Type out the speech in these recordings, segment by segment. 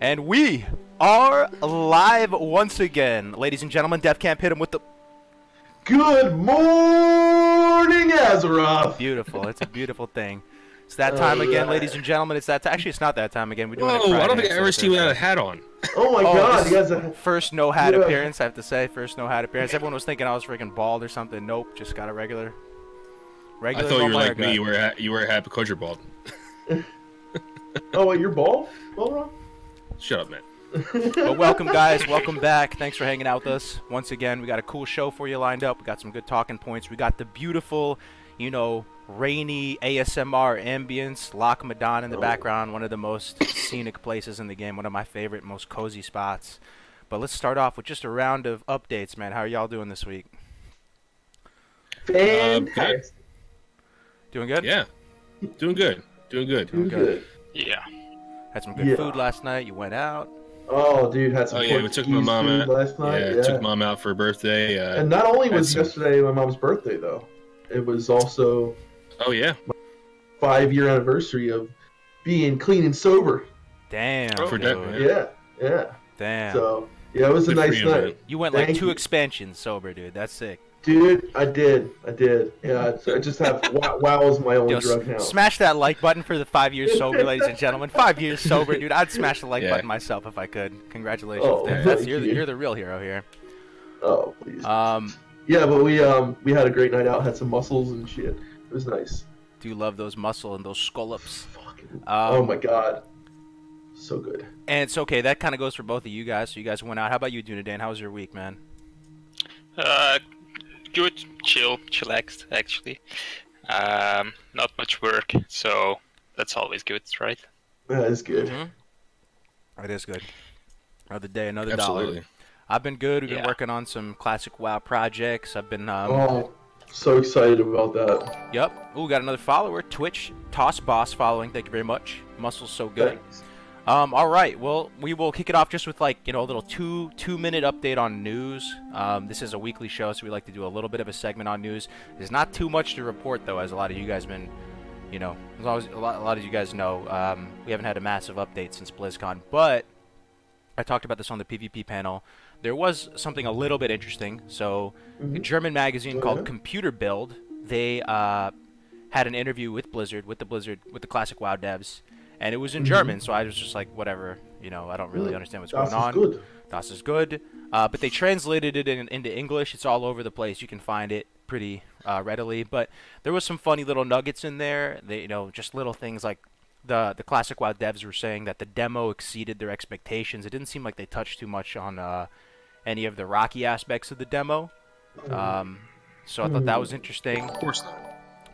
And we are live once again. Ladies and gentlemen, Defcamp hit him with the... Good morning, Azeroth! Beautiful. It's a beautiful thing. It's that time again, ladies and gentlemen. It's that actually, it's not that time again. We're doing it Friday, I don't think I ever see you without a hat on. Oh my god, you guys are... First no hat appearance, I have to say. First no hat appearance. Everyone was thinking I was freaking bald or something. Nope, just got a regular I thought you were like me. You wear a hat because you're bald. Oh, wait, you're bald? Melderon? Shut up, man. But welcome, guys. Welcome back. Thanks for hanging out with us. Once again, we got a cool show for you lined up. We got some good talking points. We got the beautiful, you know, rainy ASMR ambience. Loch Madon in the background. One of the most scenic places in the game. One of my favorite, most cozy spots. But let's start off with just a round of updates, man. How are y'all doing this week? Fantastic. Doing good? Yeah. Doing good. Doing good. Doing good. Yeah. Had some good food last night. You went out. Oh, dude, had some we took my mom out last night. Yeah, took mom out for her birthday. And not only was yesterday my mom's birthday, though, it was also oh yeah, my 5-year anniversary of being clean and sober. Damn. For Yeah. Damn. So yeah, it was Good a for nice you, night. man. You went like 2 expansions sober, dude. That's sick. Dude, I did. Yeah, I just have WoW is my only drug now. Smash that like button for the 5 years sober, ladies and gentlemen. 5 years sober, dude. I'd smash the like button myself if I could. Congratulations. Oh, You're the real hero here. Oh, please. Yeah, but we had a great night out. Had some muscles and shit. It was nice. Do love those muscle and those scallops. Oh my god, so good. And it's okay. That kind of goes for both of you guys. So you guys went out. How about you, Dunedain? How was your week, man? Good, chillaxed actually. Not much work, so that's always good, right? That is good. That is good. Another day, another Absolutely. dollar. I've been good. We've been working on some classic WoW projects. I've been oh, so excited about that. Yep. Ooh, got another follower. Twitch Toss Boss following. Thank you very much. Muscle's so good. Thanks. All right. Well, we will kick it off just with like, you know, a little two-minute update on news. This is a weekly show, so we like to do a little bit of a segment on news. There's not too much to report though, as a lot of you guys been, you know, as always, a lot of you guys know, we haven't had a massive update since BlizzCon, but I talked about this on the PvP panel. There was something a little bit interesting. So, a German magazine called Computer Build, they had an interview with Blizzard, with the classic WoW devs. And it was in German, so I was just like, whatever, you know, I don't really understand what's going on. Good. Das is good. But they translated it into English. It's all over the place. You can find it pretty readily. But there was some funny little nuggets in there. They, you know, just little things like the classic WoW devs were saying that the demo exceeded their expectations. It didn't seem like they touched too much on any of the rocky aspects of the demo. So I thought that was interesting. Of course not.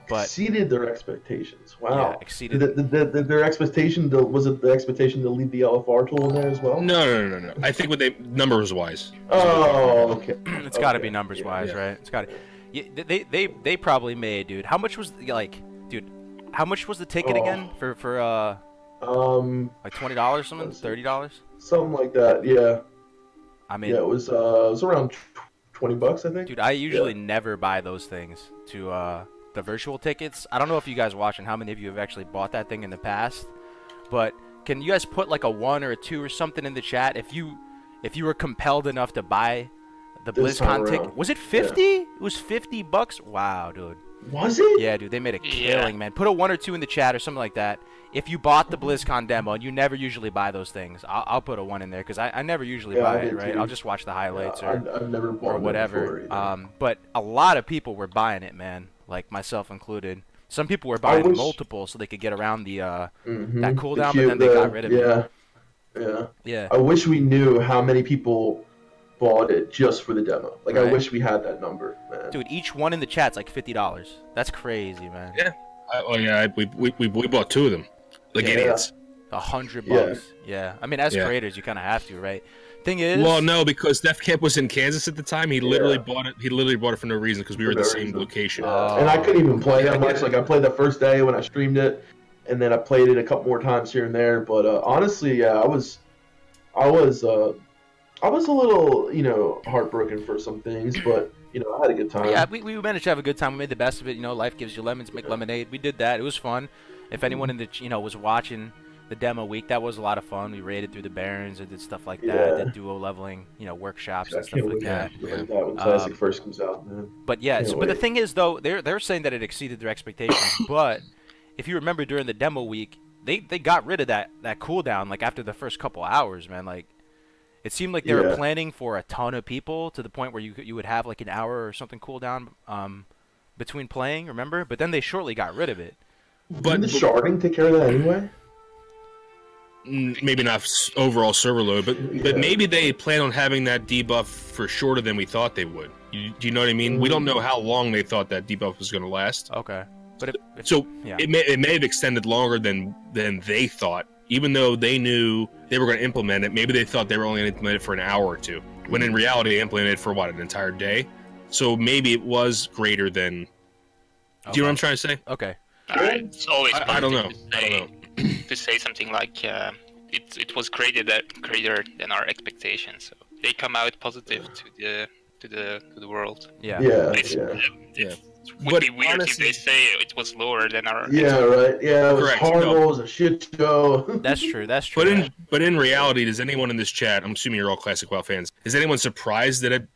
But exceeded their expectations. Wow. Yeah, exceeded. Their expectation, was it the expectation to leave the LFR tool in there as well? No. I think numbers wise. Oh, okay. It's got to be numbers wise, right? It's got to. Yeah, they probably made, dude. How much was how much was the ticket again for like $20 something, $30? Something like that. Yeah. I mean, yeah, it was around $20, I think. Dude, I usually never buy those things to the virtual tickets. I don't know if you guys watch and how many of you have actually bought that thing in the past, but can you guys put like a 1 or a 2 or something in the chat if you were compelled enough to buy the BlizzCon ticket? Was it 50? Yeah. It was $50. Wow, dude. Was it? Yeah, dude, they made a killing, man. Put a 1 or 2 in the chat or something like that. If you bought the BlizzCon demo, and you never usually buy those things, I'll put a 1 in there because I never usually buy it, right? I'll just watch the highlights I've never bought or whatever. Before, but a lot of people were buying it, man. Like myself included. Some people were buying multiple so they could get around the that cooldown, but then they got rid of it. Yeah. I wish we knew how many people bought it just for the demo. Like, I wish we had that number, man. Dude, each one in the chat's like $50. That's crazy, man. Yeah. We bought 2 of them. Like idiots. $100. Yeah. I mean, as creators, you kind of have to, right? Thing is, well, no, because Defcamp was in Kansas at the time. He literally bought it. He literally bought it for no reason because we were at the same location. And I couldn't even play that much. Like, I played the first day when I streamed it, and then I played it a couple more times here and there. But honestly, yeah, I was a little, you know, heartbroken for some things, but you know, I had a good time. Yeah, we managed to have a good time. We made the best of it. You know, life gives you lemons, make lemonade. We did that. It was fun. If anyone in the was watching, the demo week. That was a lot of fun. We raided through the Barrens and did stuff like that. Did duo leveling, workshops and stuff like that. When Classic first comes out, man. But yeah, but the thing is though, they're saying that it exceeded their expectations. But if you remember during the demo week, they got rid of that cooldown like after the first couple hours, man. Like it seemed like they were planning for a ton of people to the point where you would have like an hour or something cooldown between playing. Remember? But then they shortly got rid of it. But the sharding take care of that anyway. Maybe not overall server load, but maybe they plan on having that debuff for shorter than we thought they would. Do you know what I mean? We don't know how long they thought that debuff was going to last. Okay, but it may have extended longer than they thought, even though they knew they were going to implement it. Maybe they thought they were only going to implement it for an hour or two, when in reality they implemented it for an entire day. So maybe it was greater than. Do you know what I'm trying to say? Okay. It's always I don't know. To say something like it was greater than our expectations. So they come out positive to the world. Yeah. Would be weird honestly, if they say it was lower than our. Yeah, right. Yeah, it was horrible. It was a shit show. That's true. That's true. But in reality, does anyone in this chat? I'm assuming you're all Classic WoW fans. Is anyone surprised that it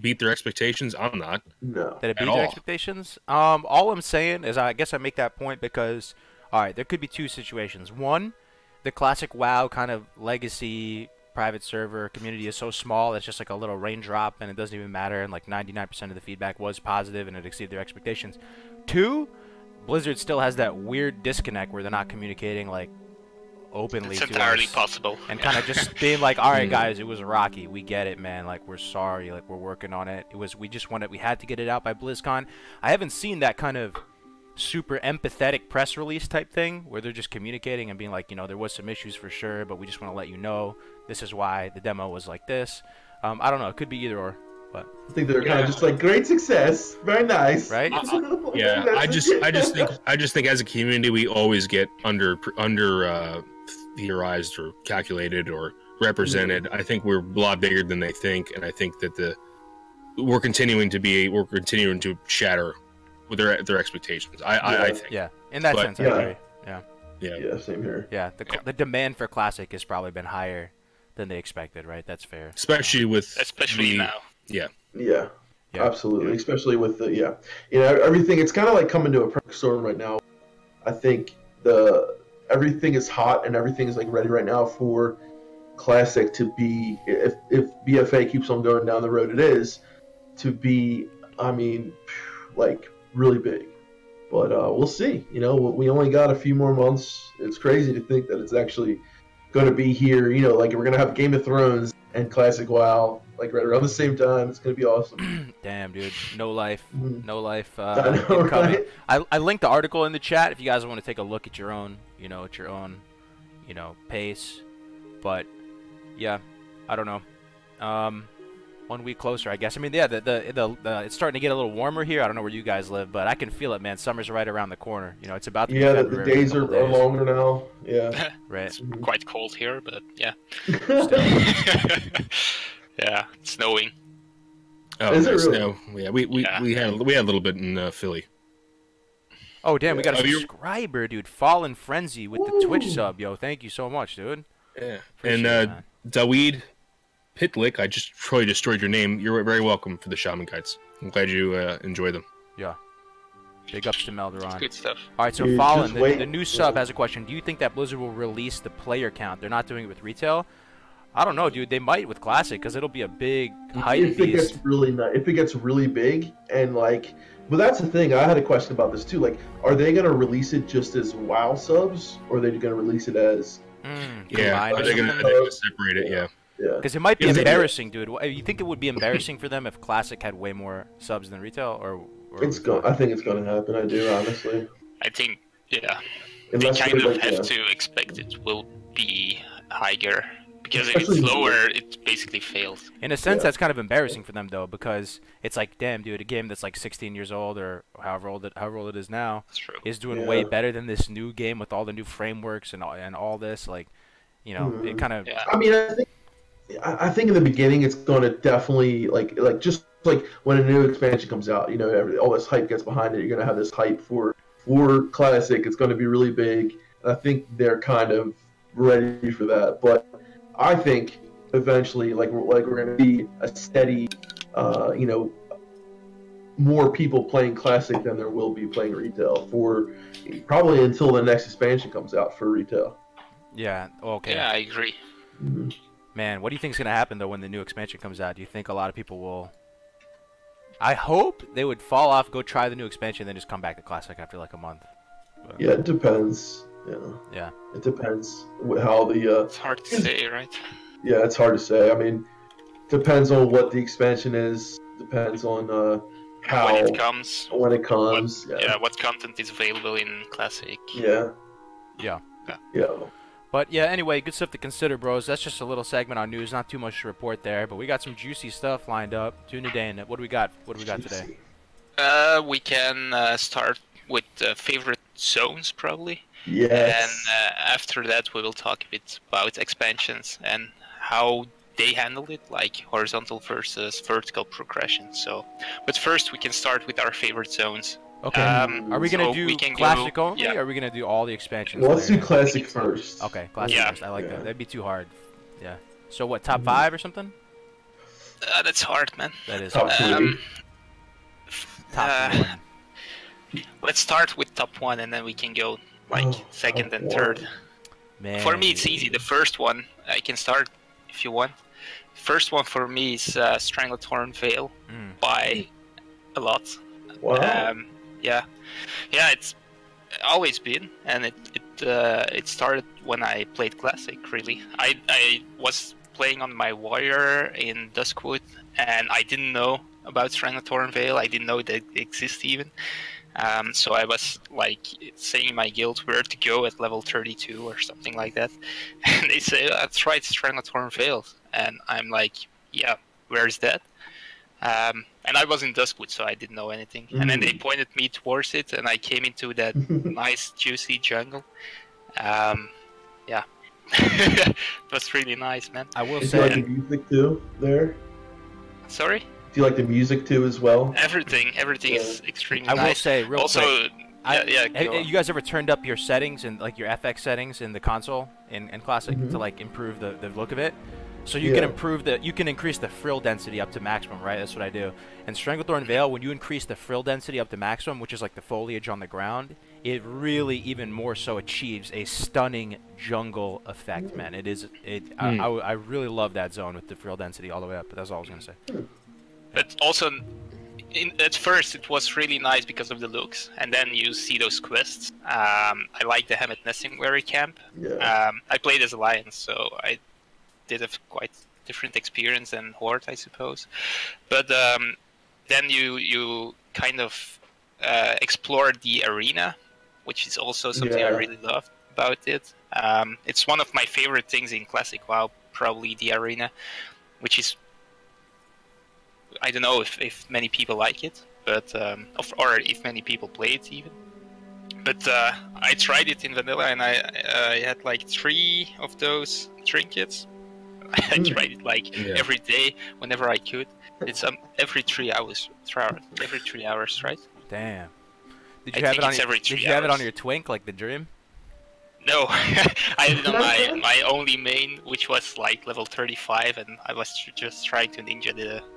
beat their expectations? I'm not. No. That it beat their expectations? All I'm saying is, I guess I make that point because, all right, there could be two situations. One, the Classic WoW kind of legacy private server community is so small it's just like a little raindrop and it doesn't even matter, and like 99% of the feedback was positive and it exceeded their expectations. Two, Blizzard still has that weird disconnect where they're not communicating like openly to us. It's entirely possible. And kind of just being like, all right guys, it was rocky, we get it, man, like we're sorry, like we're working on it, we had to get it out by BlizzCon. I haven't seen that kind of super empathetic press release type thing where they're just communicating and being like, there was some issues for sure, but we just want to let you know this is why the demo was like this. I don't know, it could be either or, but I think they're kind of just like, great success, very nice, right? I just think as a community we always get under theorized or calculated or represented. I think we're a lot bigger than they think, and I think that we're continuing to shatter with their expectations. I think. Yeah, in that sense, I agree. Yeah, same here. Yeah, the demand for Classic has probably been higher than they expected, right? That's fair. Especially now. Yeah, absolutely. Especially with everything. It's kind of like coming to a perfect storm right now. I think everything is hot and everything is like ready right now for Classic to be, if BFA keeps on going down the road it is, to be, like really big. But we'll see. We only got a few more months. It's crazy to think that it's actually going to be here. Like we're going to have Game of Thrones and Classic WoW like right around the same time. It's going to be awesome. Damn, dude. No life. No life. I know, right? I linked the article in the chat if you guys want to take a look at your own, pace. But yeah, I don't know. 1 week closer, I guess. It's starting to get a little warmer here. I don't know where you guys live, but I can feel it, man. Summer's right around the corner. It's about to be February. The days are longer now. Yeah. Right. It's quite cold here, but yeah. Yeah, it's snowing. Oh, is it really? Snow. Yeah, we had a little bit in Philly. Oh damn, we got a subscriber, dude. Fallen Frenzy with the Twitch sub, yo. Thank you so much, dude. Yeah. And Daweed Pitlick, I just totally destroyed your name. You're very welcome for the Shaman Kites. I'm glad you enjoy them. Yeah. Big ups to Melderon. Good stuff. All right, so Fallen, the new sub has a question. Do you think that Blizzard will release the player count? They're not doing it with retail. I don't know, dude. They might with Classic because it'll be a big hype beast. If it gets really big and like, but that's the thing. I had a question about this too. Like, are they gonna release it just as WoW subs, or are they gonna release it as? Are they gonna separate it? Yeah. Because it might be embarrassing, dude. You think it would be embarrassing for them if Classic had way more subs than retail, or I think it's going to happen. I do, honestly. I think, they kind of have to expect it will be higher. Because if it's lower, it basically fails. In a sense, that's kind of embarrassing for them, though, because it's like, damn, dude, a game that's like 16 years old or however old it is now is doing way better than this new game with all the new frameworks and all this. Like, it kind of. Yeah. I think in the beginning it's going to definitely like just like when a new expansion comes out, all this hype gets behind it. You're going to have this hype for Classic. It's going to be really big. I think they're kind of ready for that. But I think eventually, like we're going to be a steady, more people playing Classic than there will be playing Retail for probably until the next expansion comes out for Retail. Yeah. Okay. Yeah, I agree. Mm-hmm. Man, what do you think is going to happen, though, when the new expansion comes out? Do you think a lot of people will... I hope they would fall off, go try the new expansion, then just come back to Classic after, like, a month. But... Yeah, it depends. Yeah. It depends how the... It's hard to say, right? Yeah, it's hard to say. I mean, depends on what the expansion is. Depends on how... When it comes. When it comes, what content is available in Classic. Yeah. Yeah. Yeah. But yeah, anyway, good stuff to consider, bros. That's just a little segment on news, not too much to report there. But we got some juicy stuff lined up. Dunedain, what do we got? What do we got today? We can start with favorite zones, probably. Yes. And after that, we will talk a bit about expansions and how they handle it, like horizontal versus vertical progression. So, but first, we can start with our favorite zones. Okay. Are we gonna do Classic only, or are we gonna do all the expansions? Well, let's do Classic first. Okay, Classic first. I like that. That'd be too hard. Yeah. So what? Top 5 or something? That's hard, man. That is top hard. Top 1. Let's start with top 1, and then we can go like second and third. Man. For me, it's easy. The first one, I can start if you want. First one for me is Stranglethorn Vale by a lot. Wow. Yeah, it's always been, and it started when I played Classic. Really, I was playing on my warrior in Duskwood, and I didn't know about Stranglethorn Vale. I didn't know that it exists even. So I was like saying in my guild where to go at level 32 or something like that, and they say, "That's right, Stranglethorn Vale," and I'm like, "Yeah, where's that?" And I was in Duskwood, so I didn't know anything. And then they pointed me towards it, and I came into that nice, juicy jungle. Yeah. It was really nice, man. I will Do say... you like the music too, there? Sorry? Do you like the music too as well? Everything is extremely nice. I will say, real quick... you guys ever turned up your settings, and like your FX settings in the console in Classic to like improve the look of it? So you can increase the frill density up to maximum, right? That's what I do. And Stranglethorn Vale, when you increase the frill density up to maximum, which is like the foliage on the ground, it really even more so achieves a stunning jungle effect, man. I really love that zone with the frill density all the way up. But that's all I was gonna say. But also, at first it was really nice because of the looks, and then you see those quests. I like the Hemet Nessingwary camp. Yeah. I played as Alliance, so I did a quite different experience than Horde, I suppose. But then you kind of explore the arena, which is also something I really love about it. It's one of my favorite things in Classic WoW, probably the arena, which is, I don't know if many people like it, but or if many people play it even. But I tried it in vanilla, and I had like 3 of those trinkets. I tried it like every day, whenever I could. It's every 3 hours. Every 3 hours, right? Damn. Did you have it on your twink, like the Dream? No, I had it on my only main, which was like level 35, and I was just trying to ninja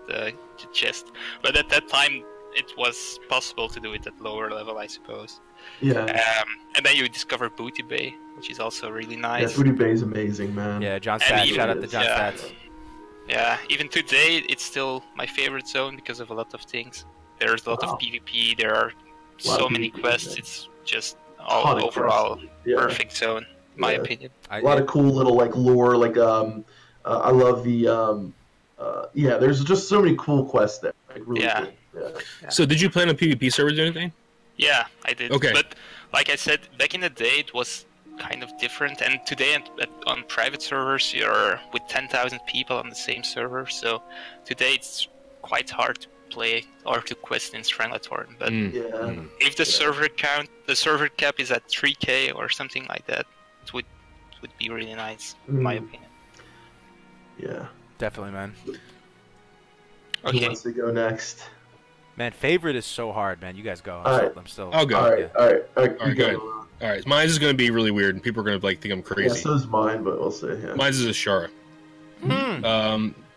the chest. But at that time, it was possible to do it at lower level, I suppose. Yeah. And then you discover Booty Bay, which is also really nice. Yeah, Booty Bay is amazing, man. Yeah, John Stats. Shout out to John Stats. Yeah, even today, it's still my favorite zone because of a lot of things. There's a lot of PvP, there are so many quests, it's just all overall perfect zone, in my opinion. A lot of cool little like lore, like I love the there's just so many cool quests there. Like, really cool. Yeah. So did you play on a PvP server or anything? Yeah, I did. Okay. But like I said, back in the day it was kind of different, and today on private servers you're with 10,000 people on the same server, so today it's quite hard to play or to quest in Stranglethorn. But if the server cap is at 3k or something like that, it would be really nice, in my opinion. Yeah. Definitely, man. Okay. Who wants to go next? Man, favorite is so hard, man. You guys go. I'm still. I'll go. All right. All right, go ahead. All right, mine's is going to be really weird, and people are going to think I'm crazy. Yeah, so's mine, but we'll see. Yeah. Mine's is a Shara.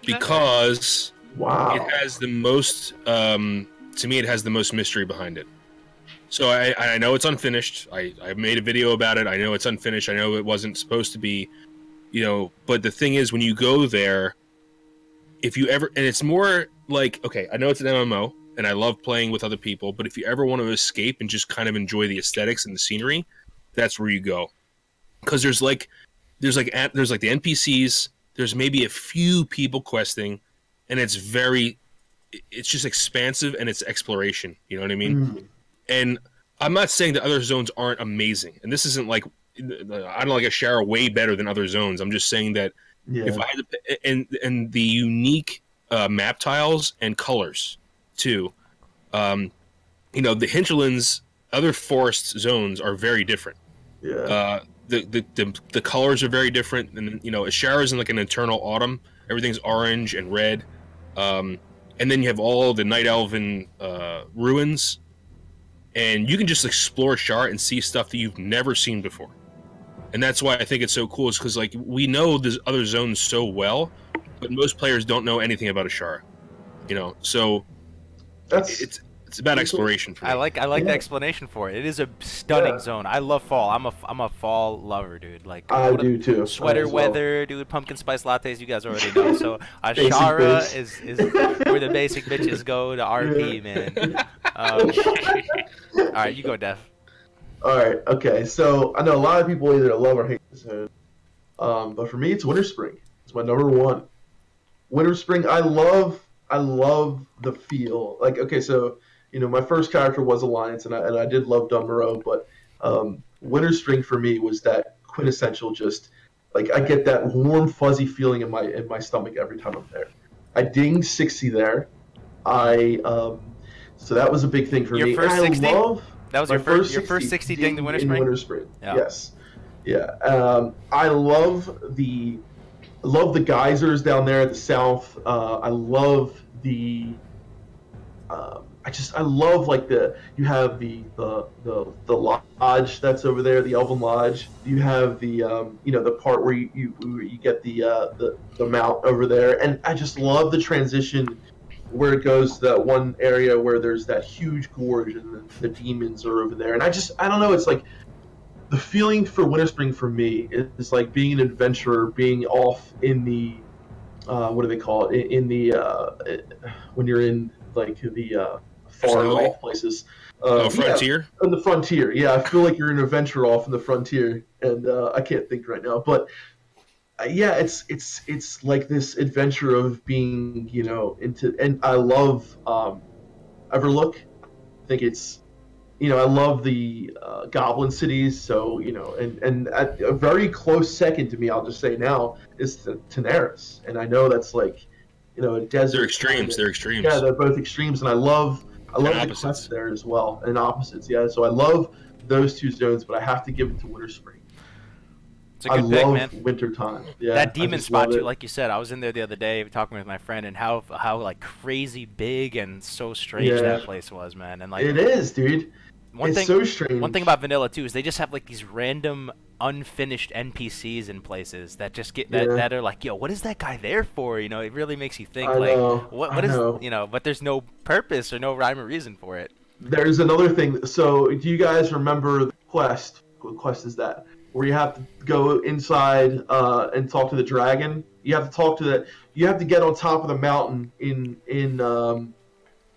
Because it has the most. To me, it has the most mystery behind it. So I know it's unfinished. I made a video about it. I know it's unfinished. I know it wasn't supposed to be, But the thing is, when you go there, if you ever, and it's more like, okay, I know it's an MMO, and I love playing with other people. But if you ever want to escape and just kind of enjoy the aesthetics and the scenery, that's where you go. Because there's the NPCs. There's maybe a few people questing, and it's just expansive and it's exploration. You know what I mean? Mm. And I'm not saying that other zones aren't amazing, and this isn't like I don't like a Shara way better than other zones. I'm just saying that if I had to, and the unique map tiles and colors too. The hinterlands, other forest zones are very different. Yeah. The colors are very different, and Shara's in like an eternal autumn. Everything's orange and red, and then you have all the Night Elven ruins, and you can just explore Shara and see stuff that you've never seen before. And that's why I think it's so cool, is because we know there's other zones so well, but most players don't know anything about a Shara. So it's about exploration for me. I like the explanation for it. It is a stunning zone. I love fall. I'm a fall lover, dude. I do too. Sweater weather, dude. Pumpkin spice lattes. You guys already know. So Shara is where the basic bitches go to RP, man. All right, you go, Def. All right. Okay. So I know a lot of people either love or hate this zone, but for me, it's Winter Spring. It's my number one. Winter Spring. I love the feel. Okay, so my first character was Alliance, and I did love Dunmorrow, but Winter Spring for me was that quintessential. Just I get that warm, fuzzy feeling in my stomach every time I'm there. I dinged 60 there. So that was a big thing for me. Your first 60? That was your first 60 ding the Winter in Spring? Winter Spring. Yeah. Yes. Yeah. I love the geysers down there at the south. I love the I love you have the lodge that's over there, the Elven Lodge. You have the the part where you get the mount over there, and I just love the transition where it goes to that one area where there's that huge gorge and the demons are over there, and I don't know, it's the feeling for Winter Spring for me is like being an adventurer, being off in the what do they call it? In the when you're in the far off places. Frontier? Yeah, in the frontier. Yeah, I feel like you're an adventurer off in the frontier, and I can't think right now, but yeah, it's like this adventure of being into, and I love Everlook. I think it's I love the Goblin cities, so and at a very close second to me, I'll just say now, is Tenaris, and I know that's a desert. They're extremes. They're extremes. Yeah, they're both extremes, and I love the quests there as well, and opposites. Yeah, so I love those two zones, but I have to give it to Winter Spring. It's a good pick, man. Winter time. Yeah, that demon spot too, like you said, I was in there the other day talking with my friend, and how crazy big and so strange that place was, man. And it is, dude. So strange. One thing about vanilla too is they just have these random unfinished NPCs in places that just get that are yo, what is that guy there for? It really makes you think what is but there's no purpose or no rhyme or reason for it. There's another thing. So do you guys remember the quest? What quest is that? Where you have to go inside and talk to the dragon. You have to talk to that. You have to get on top of the mountain in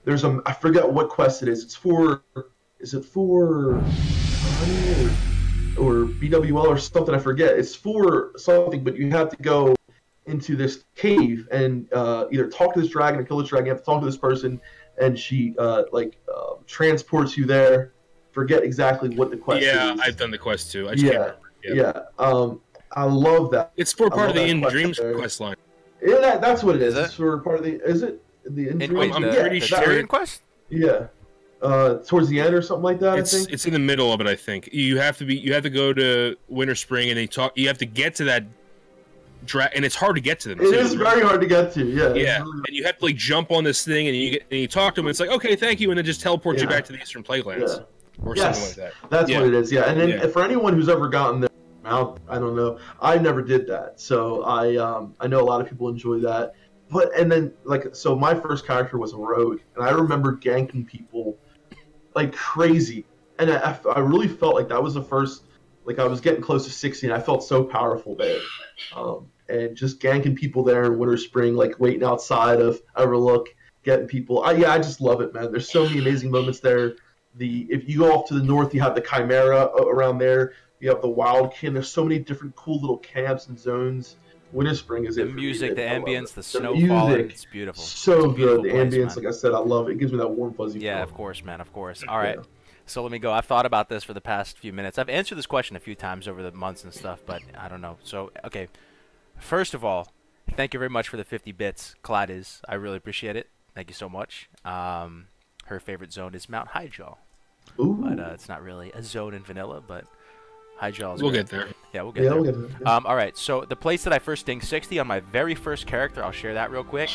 there's I forget what quest it is. It's for. Is it for or BWL or something? I forget. It's for something, but you have to go into this cave and either talk to this dragon or kill this dragon. You have to talk to this person, and she transports you there. Forget exactly what the quest is. Yeah, I've done the quest too. I just can't remember. I love that. It's for part of the In Dreams quest line. Yeah, that's what it is. It's for part of the. Is it the In Dreams? I'm pretty sure. Tyrion quest? Yeah. Towards the end or something like that. It's in the middle of it. I think you have to go to Winter Spring, and you have to get to that and it's hard to get to them. It is very hard to get to. Yeah. Yeah, and you have to jump on this thing, and you talk to them. And it's like, okay, thank you, and then just teleports you back to the Eastern Playlands. or Yes, something like that. That's what it is. Yeah, and then Yeah. for anyone who's ever gotten there, I don't know. I never did that, so I know a lot of people enjoy that. But and then so my first character was a rogue, and I remember ganking people like crazy, and I really felt like that was the first. Like I was getting close to 60, and I felt so powerful there. And just ganking people there in Winter Spring, like waiting outside of Overlook, getting people. I just love it, man. There's so many amazing moments there. If you go off to the north, you have the Chimera around there. You have the Wildkin. There's so many different cool little camps and zones. Winter Spring is the it. music, the ambience, the snow music, falling. It's beautiful. So it's good. The place, ambience, man. like I said, I love it. It gives me that warm fuzzy. Yeah, feeling. of course, man. Of course. All right. So let me go. I've thought about this for the past few minutes. I've answered this question a few times over the months and stuff, but I don't know. So, okay. First of all, thank you very much for the 50 bits, Gladys. I really appreciate it. Thank you so much. Her favorite zone is Mount Highjaw. Ooh. But it's not really a zone in vanilla, but Highjaw is We'll great. get there. Yeah, we'll get there. We'll get there. All right, so the place that I first dinged 60 on my very first character, I'll share that real quick,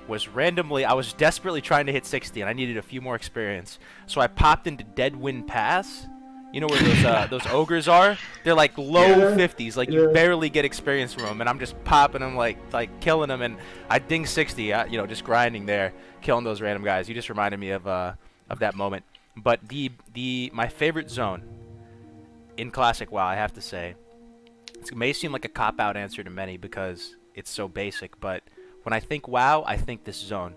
was randomly, I was desperately trying to hit 60, and I needed a few more experience. So I popped into Deadwind Pass. You know where those ogres are? They're like low 50s, like you barely get experience from them, and I'm just popping them, like killing them, and I ding 60, you know, just grinding there, killing those random guys. You just reminded me of that moment. But my favorite zone in Classic WoW, I have to say, it may seem like a cop-out answer to many because it's so basic, but when I think WoW, I think this zone.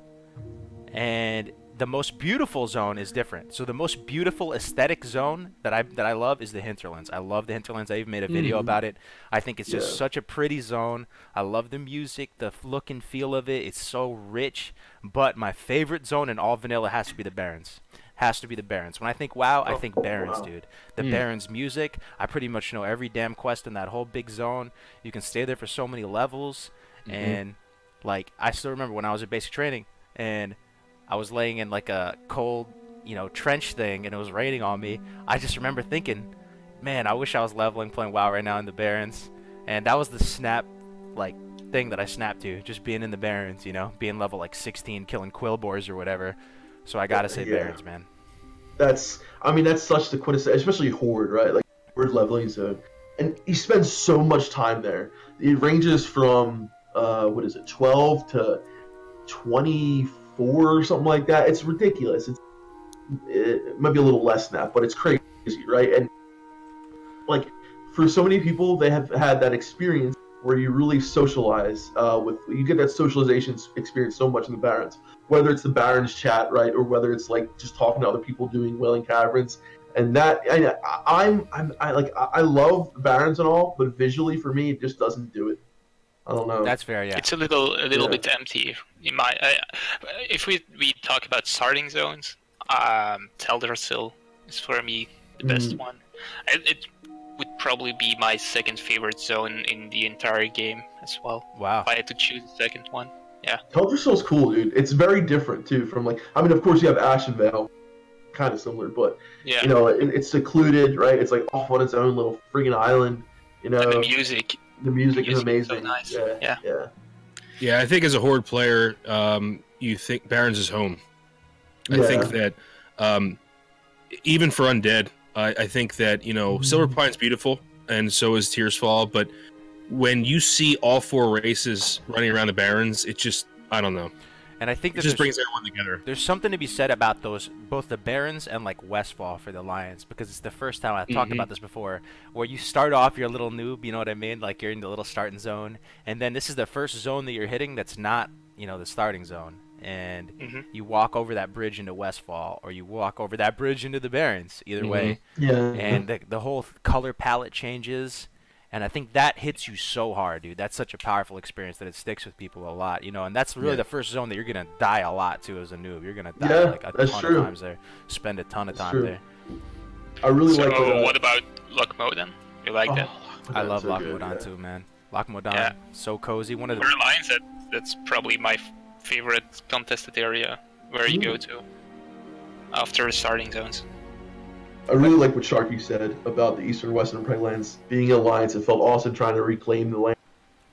And the most beautiful zone is different. So the most beautiful aesthetic zone that I love is the Hinterlands. I love the Hinterlands. I even made a video about it. I think it's just such a pretty zone. I love the music, the look and feel of it. It's so rich. But my favorite zone in all vanilla has to be the Barrens. Has to be the Barrens. When I think WoW, I think Barrens, dude. The Barrens music, I pretty much know every damn quest in that whole big zone. You can stay there for so many levels. And, like, I still remember when I was at basic training, and I was laying in, like, a cold, you know, trench thing, and it was raining on me. I just remember thinking, man, I wish I was leveling playing WoW right now in the Barrens. And that was the snap, like, thing that I snapped to, just being in the Barrens, you know, being level, like, 16, killing Quillboars or whatever. So I gotta say Barrens, man. That's such the quintessence, especially Horde, right? Like Horde leveling zone, and you spend so much time there. It ranges from 12 to 24 or something like that. It's ridiculous. It might be a little less than that, but it's crazy, right? And like for so many people, they have had that experience where you really socialize you get that socialization experience so much in the Barrens, whether it's the Barrens chat, right, or whether it's like just talking to other people doing Wailing Caverns, and that I love Barrens and all, but visually for me it just doesn't do it. I don't know. That's fair, yeah. It's a little bit empty. If we talk about starting zones, Teldrassil is for me the best one. It would probably be my second favorite zone in the entire game as well. Wow. If I had to choose the second one. Yeah. Teldrassil's cool, dude. It's very different too from like, I mean, of course you have Ashenvale, kind of similar, but you know, it's secluded, right? It's like off on its own little friggin' island, you know. And the music is amazing. So nice. Yeah, I think as a Horde player, you think Barrens is home. I think that even for Undead, I think that, you know, Silverpine's beautiful, and so is Tearsfall, but when you see all four races running around the Barrens, it just, I don't know. And I think it just brings everyone together. There's something to be said about both the Barrens and like Westfall for the Alliance, because it's the first time I've talked about this before, where you start off, you're a little noob, you know what I mean? Like you're in the little starting zone, and then this is the first zone that you're hitting that's not, you know, the starting zone. And you walk over that bridge into Westfall, or you walk over that bridge into the Barrens, either way. And the whole color palette changes, and I think that hits you so hard, dude. That's such a powerful experience that it sticks with people a lot, you know. And that's really the first zone that you're gonna die a lot to as a noob. You're gonna die like a ton of times there, spend a ton of time there. I really like. What about Loch Modan? You like that? I love Loch Modan too, man. Loch Modan, so cozy. One of the Alliance, that's probably my favorite contested area where you go to after starting zones. I really like what Sharky said about the Eastern Western Playlands being an alliance. It felt awesome trying to reclaim the land,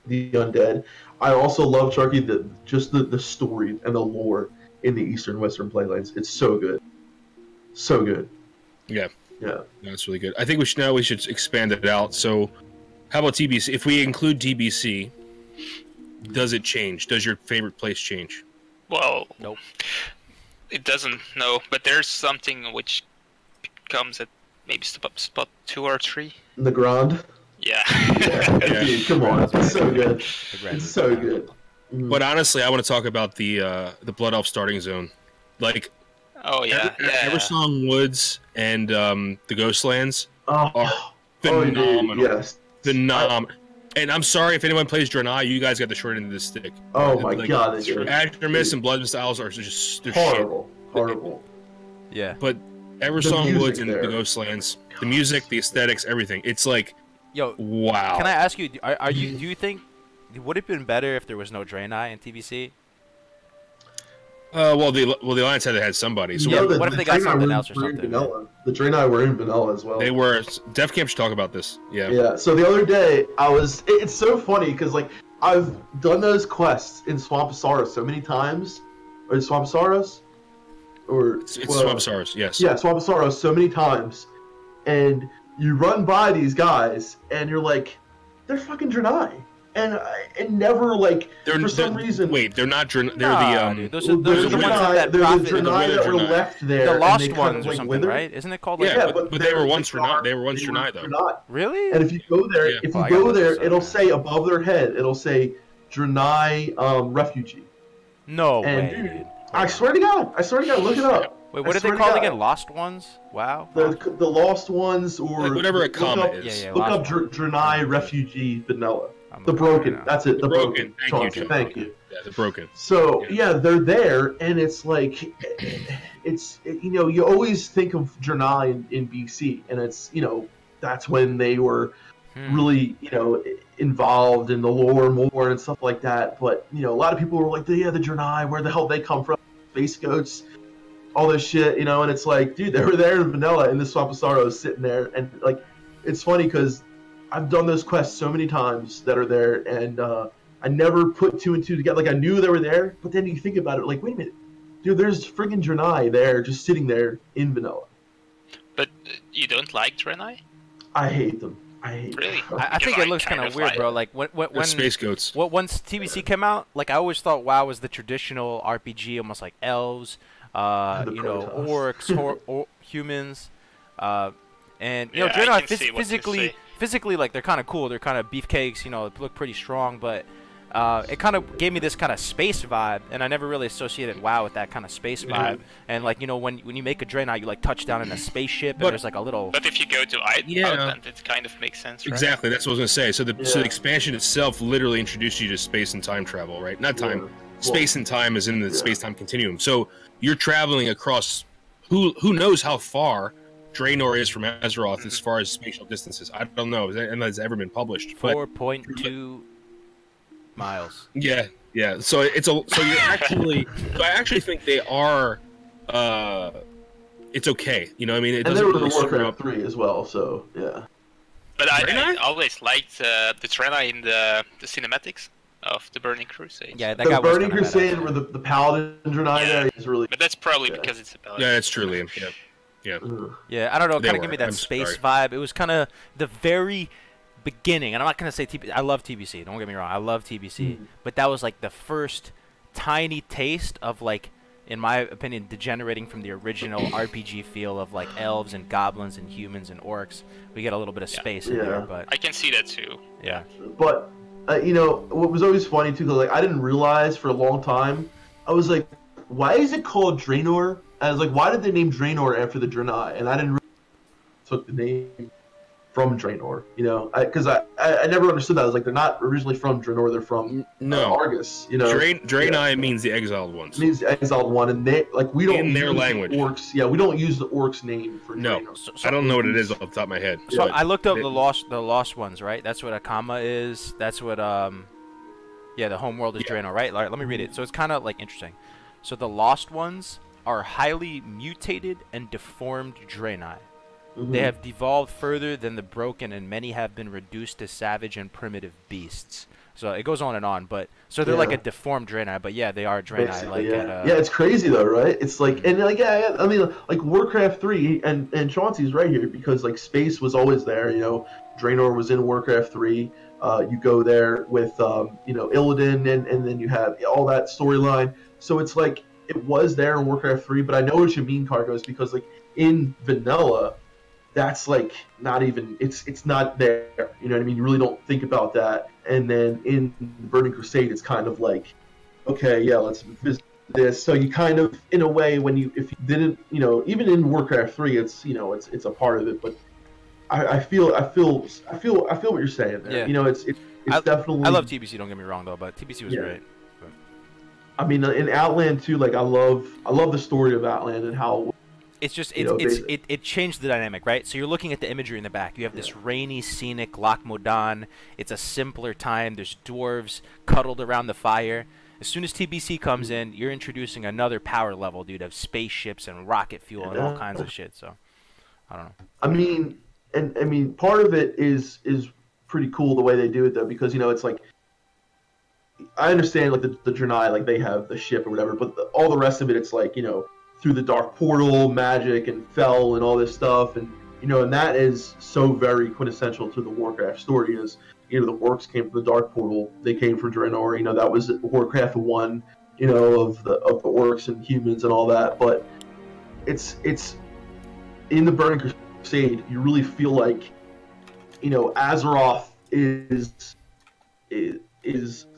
the undead. I also love Sharky just the story and the lore in the Eastern Western Playlands. It's so good, so good. Yeah, Yeah. That's really good. I think we should expand it out. So, how about TBC? If we include TBC, does it change? Does your favorite place change? Well, Nope. It doesn't. No, but there's something which comes at maybe spot 2 or 3. The Grand. Yeah. Yeah. Dude, come on, it's so good. It's so good. But honestly, I want to talk about the Blood Elf starting zone, like. Oh yeah, Eversong Woods and the Ghostlands are dude, phenomenal. yes. Phenomenal. And I'm sorry if anyone plays Draenei, you guys got the short end of the stick. Oh my god, Azure Mist and Blood Styles are just horrible. shit. Horrible. Yeah. But Eversong Woods and there. the Ghostlands, the music, the aesthetics, everything. It's like, yo, wow. Can I ask you? Do you think would it have been better if there was no Draenei in TBC? Well, the Alliance had somebody. So yeah, what if they got something else or something? The Draenei were in vanilla as well. They were. Defcamp should talk about this. Yeah. Yeah. So the other day, it's so funny because like I've done those quests in Swamp Saros so many times, or Swamp Saros, or It's Swamp Saros. Yes. Yeah, Swamp Saros so many times, and you run by these guys, and you're like, they're fucking Draenei. And never like for some reason. Wait, they're not. They're dude, those are the ones that they're profit. the Draenei that were left there. The Lost and they Ones kind of, or like, something, withered. right? Isn't it called? Yeah, like, but they were once Draenei. They were once Draenei though. Really? And if you go there, Yeah. if Oh, you I go got there, this, it'll say above their head, it'll say Draenei refugee. No And way. dude, Dude. I swear to God, look it up. Wait, what are they swear to called God. again? Lost Ones? Wow. The Lost Ones, or Like whatever a look comet up, is. Yeah, Look up Lost Ones. Draenei refugee vanilla. I'm The looking Broken. right now. That's it. The Broken. Thank Chauncey, you, Joe. Thank you. Yeah, they're broken. So yeah, they're there, and it's like, you always think of Draenei in BC, and it's that's when they were really involved in the lore more and stuff like that. But a lot of people were like, the Draenei, where the hell they come from? Space goats, all this shit, and it's like, dude, they were there in vanilla, and the Swamp of Sorrow sitting there, and like, it's funny because I've done those quests so many times that are there, and I never put 2 and 2 together. Like, I knew they were there, but then you think about it, like, wait a minute, dude, there's friggin' Draenei there, just sitting there in vanilla. But you don't like Draenei? I hate them. I hate Really? them. I think it looks kind of weird, bro. Like when Space goats. once TBC came out, like I always thought WoW was the traditional RPG, almost like elves, Protoss. orcs, humans, and Yeah, I Draenei can see what you say. physically, like they're kind of cool. They're kind of beefcakes, they look pretty strong, but it kind of gave me this kind of space vibe, and I never really associated WoW with that kind of space vibe. And like when you make a Draenei, you like touch down in a spaceship, and there's like a little. But if you go to Outland, it kind of makes sense, right? Exactly, that's what I was gonna say. So the expansion itself literally introduced you to space and time travel, right? Not time. Space and time is in the space-time continuum. So you're traveling across who knows how far Draenor is from Azeroth as far as spatial distances. I don't know, and that's ever been published. 4.2 miles. Yeah. So you're actually. So I actually think they are. It's okay. It And doesn't they were really in screw Warcraft up. 3 as well, so yeah. But I Draenei? always liked the Draenei in the cinematics of the Burning Crusade. Yeah, that The guy was Burning kinda Crusade, badass. where the Paladin Draenei there is really. But that's probably because it's a paladin. Yeah, that's true, Liam. Yeah. Ugh. Yeah, I don't know. They Kind of were. give me that I'm space sorry. vibe. It was kind of the very beginning, and I'm not gonna say TBC. I love TBC. Don't get me wrong. I love TBC, but that was like the first tiny taste of like, in my opinion, degenerating from the original RPG feel of like elves and goblins and humans and orcs. We get a little bit of space in there, but I can see that too. yeah. But what was always funny too, because like I didn't realize for a long time, I was like, why is it called Draenor? I was like, why did they name Draenor after the Draenei? And I didn't really took the name from Draenor, because I never understood that. I was like, they're not originally from Draenor, they're from Argus, Draenei means the exiled ones. It means the exiled one, and they we don't In their use language. The orcs. Yeah, we don't use the orcs name for No, Draenor. I don't know what it is off the top of my head. So but I looked up it- the lost ones, right? That's what Akama is. That's what the homeworld is Draenor, right? All right, let me read it. So it's kind of like interesting. So the lost ones are highly mutated and deformed Draenei. They have devolved further than the broken, and many have been reduced to savage and primitive beasts. So it goes on and on, but so they're like a deformed Draenei, but yeah, they are Draenei. Basically, like yeah, it's crazy though, right? It's like, and like, yeah, I mean, like Warcraft 3, and Chauncey's right here because like space was always there. You know, Draenor was in Warcraft 3. You go there with you know, Illidan, and then you have all that storyline. So it's like it was there in Warcraft 3, but I know what you mean, Kargoz, because like in vanilla, that's like not even, it's not there. You know what I mean? You really don't think about that. And then in Burning Crusade, it's kind of like, okay, yeah, let's visit this. So you kind of, in a way, when you, if you didn't, you know, even in Warcraft 3, it's, you know, it's a part of it. But I feel what you're saying there. Yeah. You know, it's definitely. I love TBC. Don't get me wrong though, but TBC was great. But... I mean, in Outland too, like I love the story of Outland and how. It's just it changed the dynamic, right? So you're looking at the imagery in the back. You have this rainy, scenic Loch Modan. It's a simpler time. There's dwarves cuddled around the fire. As soon as TBC comes in, you're introducing another power level, dude, of spaceships and rocket fuel and all kinds of shit. So I don't know. I mean, part of it is pretty cool the way they do it though, because you know it's like. I understand like the Draenei, like they have the ship or whatever, but all the rest of it, it's like, you know, through the dark portal, magic and Fel and all this stuff, and you know, and that is so very quintessential to the Warcraft story. Is, you know, the orcs came from the dark portal, they came from Draenor. You know, that was Warcraft 1. You know, of the orcs and humans and all that. But it's in the Burning Crusade, you really feel like, you know, Azeroth is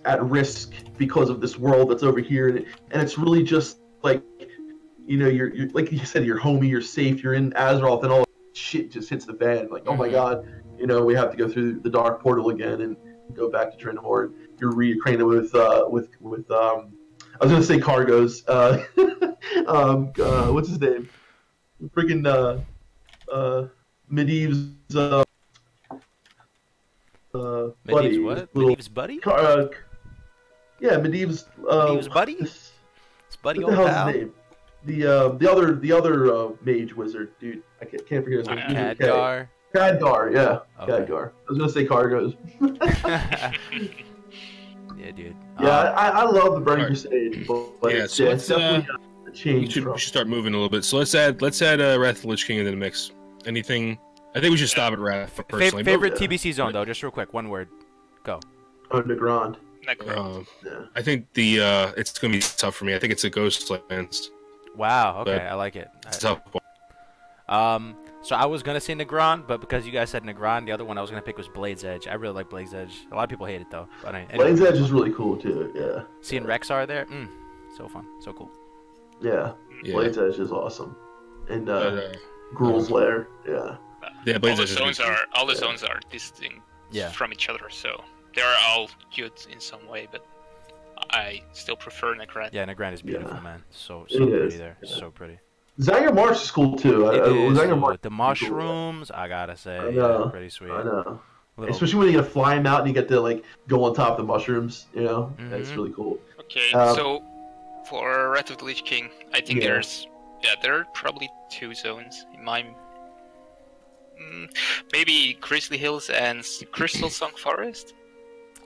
at risk because of this world that's over here, and it's really just like, you know, you're like you said, you're homey, you're safe, you're in Azeroth, and all shit just hits the fan. Like, oh my god, you know, we have to go through the dark portal again and go back to Draenor. You're reacquainted with I was gonna say Kargoz. What's his name? Freaking Medivh's buddy. What? Medivh's buddy? Yeah, Medivh's buddy. His buddy. What the hell's his name? The other mage wizard, dude. I can't forget his name. Khadgar. Khadgar, yeah. Okay. Khadgar. I was gonna say Kargoz. Yeah, dude. Yeah, I love the Burning Crusade, but yeah, it's so let's definitely a change. We should start moving a little bit. So let's add Wrath of the Lich King into the mix. Anything? I think we should stop at Wrath personally. Favorite TBC zone though, just real quick, one word. Go. Oh, Nagrand. Yeah. I think it's gonna be tough for me. I think it's a Ghostlands. Wow. Okay, I like it. It's a tough one. So I was gonna say Nagrand, but because you guys said Nagrand, the other one I was gonna pick was Blade's Edge. I really like Blade's Edge. A lot of people hate it though. But anyway. Blade's Edge is really cool too. Yeah. Seeing Rexar there, so fun, so cool. Yeah. Blade's Edge is awesome, and Gruul's Lair. Yeah. Yeah, all the zones are distinct from each other, so they're all good in some way, but I still prefer Nagrand. Yeah, Nagrand is beautiful, man. So pretty there. Yeah. So pretty. Zanger Marsh is cool too. The mushrooms, cool, I gotta say, pretty sweet. I know. Especially when you get to fly them out and you get to like go on top of the mushrooms, you know, that's really cool. Okay, so for Wrath of the Lich King, I think there are probably 2 zones in my. Maybe Grizzly Hills and Crystal Song Forest.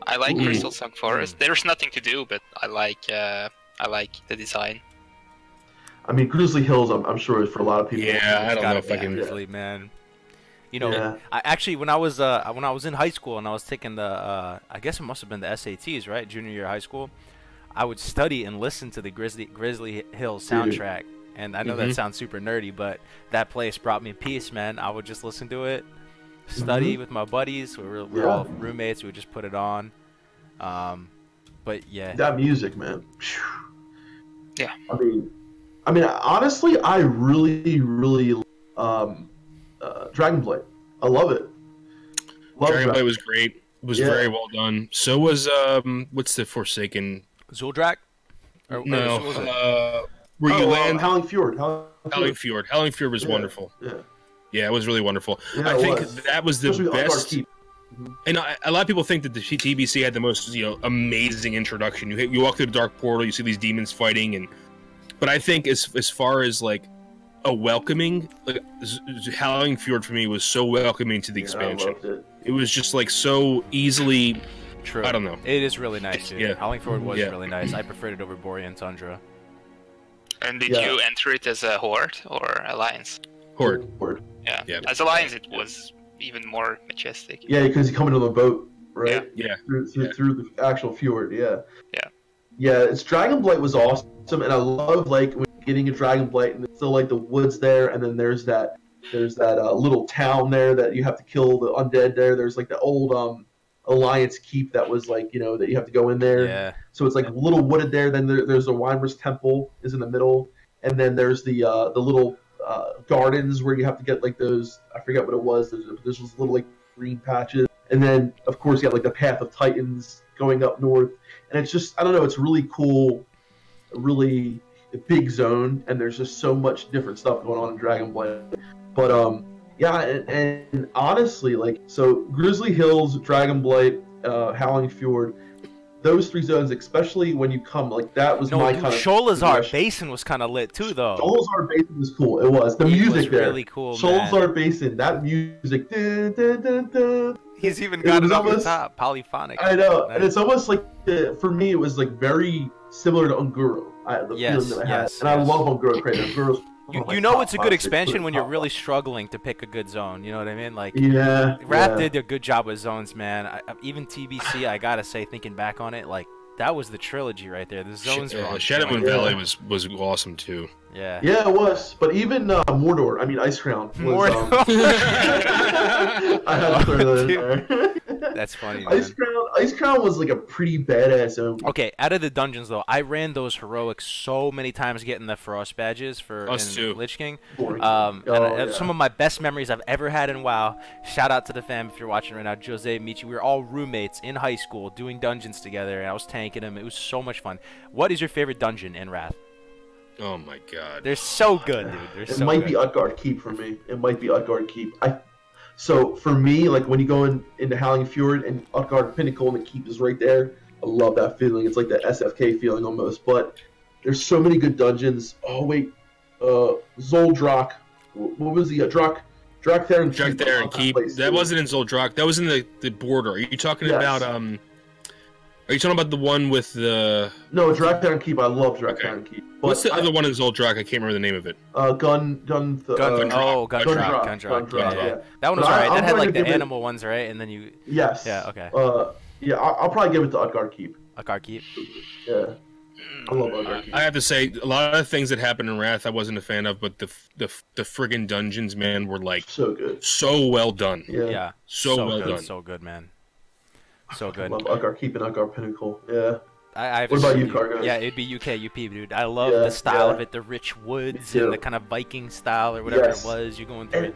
I like Crystal Song Forest. There's nothing to do, but I like the design. I mean, Grizzly Hills, I'm sure is for a lot of people. Yeah, I don't know if I can. Grizzly, man. You know, I actually when I was in high school and I was taking the I guess it must have been the SATs, right? Junior year of high school. I would study and listen to the Grizzly Hills soundtrack. And I know that sounds super nerdy, but that place brought me peace, man. I would just listen to it, study with my buddies. We were all roommates. We would just put it on. But yeah, that music, man. Yeah. I mean, honestly, I really, Dragonblade. I love it. Dragonblade was great. It was very well done. So was what's the Forsaken? Zuldrak? Where you land? Howling Fjord. Howling Fjord was wonderful. Yeah, it was really wonderful. Yeah, I think that was the best. And a lot of people think that the TBC had the most, amazing introduction. You walk through the dark portal, you see these demons fighting, but I think as far as like a welcoming. Like Howling Fjord for me was so welcoming to the expansion. I loved it. It was just like so easily. True. I don't know. It is really nice, dude. Yeah. Howling Fjord was really nice. I preferred it over Borean Tundra. And did you enter it as a Horde or Alliance? Horde. Yeah. As Alliance, it was even more majestic. Yeah, because you come into the boat, right? Yeah. Through the actual fjord, yeah. Yeah. Yeah, its Dragonblight was awesome, and I love like when you're getting a Dragonblight and it's still like the woods there, and then there's that little town there that you have to kill the undead there. There's like the old Alliance keep that was like, you know, that you have to go in there. Yeah. So it's like a little wooded there. Then there's the Weimer's Temple is in the middle, and then there's the little gardens where you have to get like those. I forget what it was. There's those little like green patches, and then of course you have like the Path of Titans going up north, and it's just, I don't know. It's really cool, really big zone, and there's just so much different stuff going on in Dragonblight. But yeah, and honestly, like, so Grizzly Hills, Dragonblight, Howling Fjord, those three zones, especially when you come, like, that was my kind of... Sholazar Basin was kind of lit, too, though. Sholazar Basin was cool. It was. The music was there. really cool, Sholazar Basin, that music... Dun, dun, dun, dun. He's even got it up the top, polyphonic. I know, and it's almost like, for me, it was, like, very similar to Unguro, the feeling that I had. And I love Unguro Crater. Unguro's you know it's a good expansion when you're really struggling to pick a good zone. You know what I mean? Like, Wrath did a good job with zones, man. Even TBC, I gotta say, thinking back on it, like, that was the trilogy right there. The zones were on Shadow Moon Valley was awesome too. Yeah. Yeah, it was. But even Mordor, I mean Ice Crown was... I had to throw that in there. That's funny, man. Ice Crown was like a pretty badass zone. Okay, out of the dungeons, though, I ran those heroics so many times getting the Frost badges for Lich King. Some of my best memories I've ever had in WoW. Shout out to the fam if you're watching right now. Jose, Michi, we were all roommates in high school doing dungeons together, and I was tanking them. It was so much fun. What is your favorite dungeon in Wrath? Oh my god. They're so good, dude. It might be Utgard Keep for me. It might be Utgard Keep. So for me, like when you go into Howling Fjord and Utgard Pinnacle and the keep is right there, I love that feeling. It's like that SFK feeling almost. But there's so many good dungeons. Oh wait, Zoldrak. What was the Drak Theron Keep? Drak Theron Keep. That wasn't in Zoldrak. That was in the border. Are you talking about Are you talking about the one with the... No, Drak Theron Keep. I love Drak Theron Keep. But what's the other one in Zoldrak? I can't remember the name of it. Gundrak. Yeah. That one was alright. That had like the animal ones, right? And then you... Yes. Yeah, okay. Yeah, I'll probably give it to Utgard Keep. Utgard Keep? Yeah. I love Utgard Keep. I have to say, a lot of things that happened in Wrath I wasn't a fan of, but the friggin' dungeons, man, were like... So good. So well done. Yeah. So well done. So good, man. So good. I love Utgard Keep and Utgard Pinnacle. Yeah. What about you, Kargoz? Yeah, it'd be UK UP, dude. I love the style of it, the rich woods and the kind of Viking style or whatever it was. You're going through it.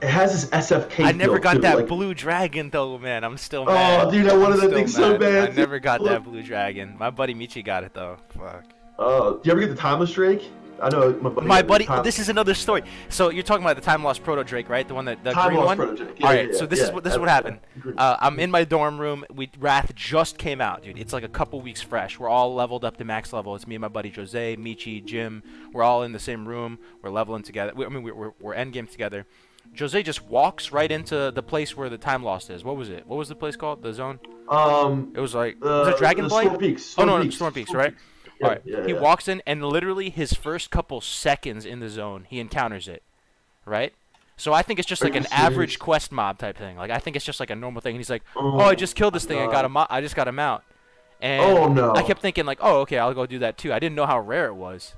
It has this SFK. I never got that blue dragon though, man. I'm still mad. Oh, dude, I wanted that thing so bad. I never got that blue dragon. My buddy Michi got it though. Fuck. Do you ever get the Timeless Drake? I know my buddy. This is another story. So you're talking about the Time Lost Proto Drake, right? The one that the green one. Yeah, all right. So this is what happened. I'm in my dorm room. Wrath just came out, dude. It's like a couple weeks fresh. We're all leveled up to max level. It's me and my buddy Jose, Michi, Jim. We're all in the same room. We're leveling together. We're end game together. Jose just walks right into the place where the Time Lost is. What was it? What was the place called? The zone? It was like was it Dragonblight? Storm Peaks. Storm Peaks, right? All right. He walks in, and literally his first couple seconds in the zone, he encounters it, right? So I think it's just like an average quest mob type thing. Like I think it's just like a normal thing. And he's like, "Oh, I just killed this thing. I just got him out." And I kept thinking like, "Oh, okay, I'll go do that too." I didn't know how rare it was.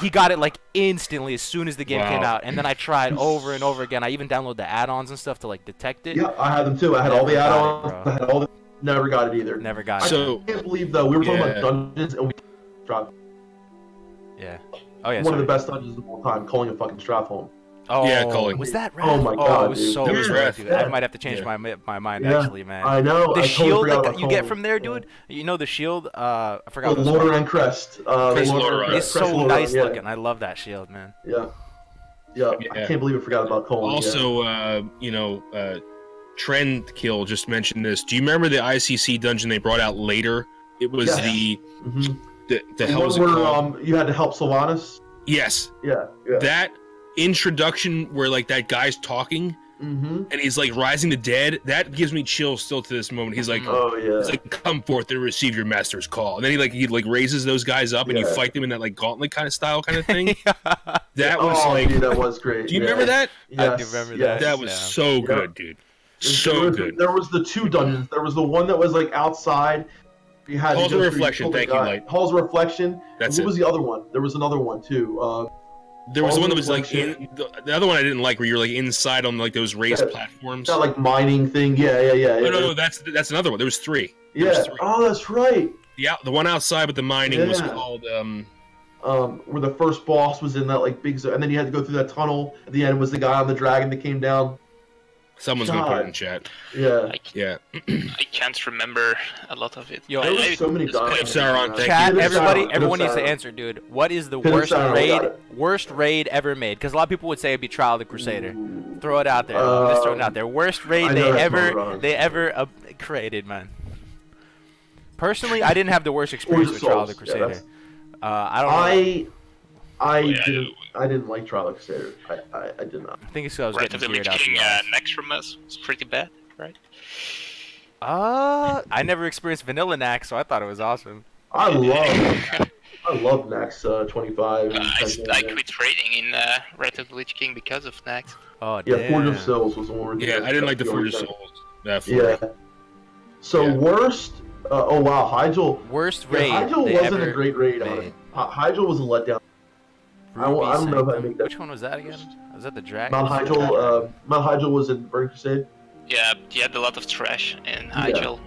He got it like instantly as soon as the game came out, and then I tried over and over again. I even downloaded the add-ons and stuff to like detect it. Yeah, I had them too. I had all the add-ons. I had all the. Never got it either. Never got it. I can't believe though we were talking about dungeons and we dropped. Yeah. Oh yeah. One of the best dungeons of all time, calling a fucking Stratholme. Oh yeah, calling. Was that Wrath? Oh my god, it was dude. so That was Wrath. dude. I might have to change my mind actually, man. I know. The shield that you get Calling. from there, dude. You know the shield. I forgot. The Melderon crest. It's so nice looking. I love that shield, man. Yeah. I can't believe I forgot about Colin. Also, Trend Kill just mentioned this. Do you remember the ICC dungeon they brought out later? It was the hell was it called? You had to help Sylvanas. Yes. Yeah. That introduction where like that guy's talking and he's like rising the dead, that gives me chills still to this moment. He's like, oh yeah, he's like, come forth and receive your master's call. And then he raises those guys up and you fight them in that like gauntlet kind of style kind of thing. That was dude, that was great. Do you remember that? Yes, I do remember that. That was so good, dude. So good. There was the 2 dungeons. There was the one that was like outside. You had Halls of Reflection. Thank you, Light. Halls of Reflection. That's what was the other one? There was another one too. There was one that was like in the other one I didn't like, where you're like inside on like those raised platforms. That like mining thing. Yeah. No, that's another one. There was 3. Yeah. Oh, that's right. Yeah, the one outside with the mining was called where the first boss was in that like big zone, and then you had to go through that tunnel. At the end was the guy on the dragon that came down. Someone's gonna put it in chat. Yeah. I can't remember a lot of it. Yo, there was so many Chat, everyone needs to answer, dude. What is the worst raid ever made? Because a lot of people would say it'd be Trial of the Crusader. Throw it out there. Just throw it out there. Worst raid they ever created, man. Personally, I didn't have the worst experience with Trial of the Crusader. I don't know. I didn't like Trial of the Crusader. I did not. I think it's because I was getting the geared out. next from us was pretty bad, right? I never experienced vanilla Nax, so I thought it was awesome. I love Nax 25. I quit trading in Red of the Lich King because of Nax. Oh, damn. Yeah, Forge of Souls was the one. Yeah, I didn't like the Forge of Souls. Yeah. So worst. Oh wow, Hyjal. Worst raid. Hyjal wasn't a great raid. Hyjal was a letdown. I don't know if I make that. Which one was that again? Was that the dragon? Mount Hyjal was in Burning Crusade. Yeah, you had a lot of trash in Hyjal,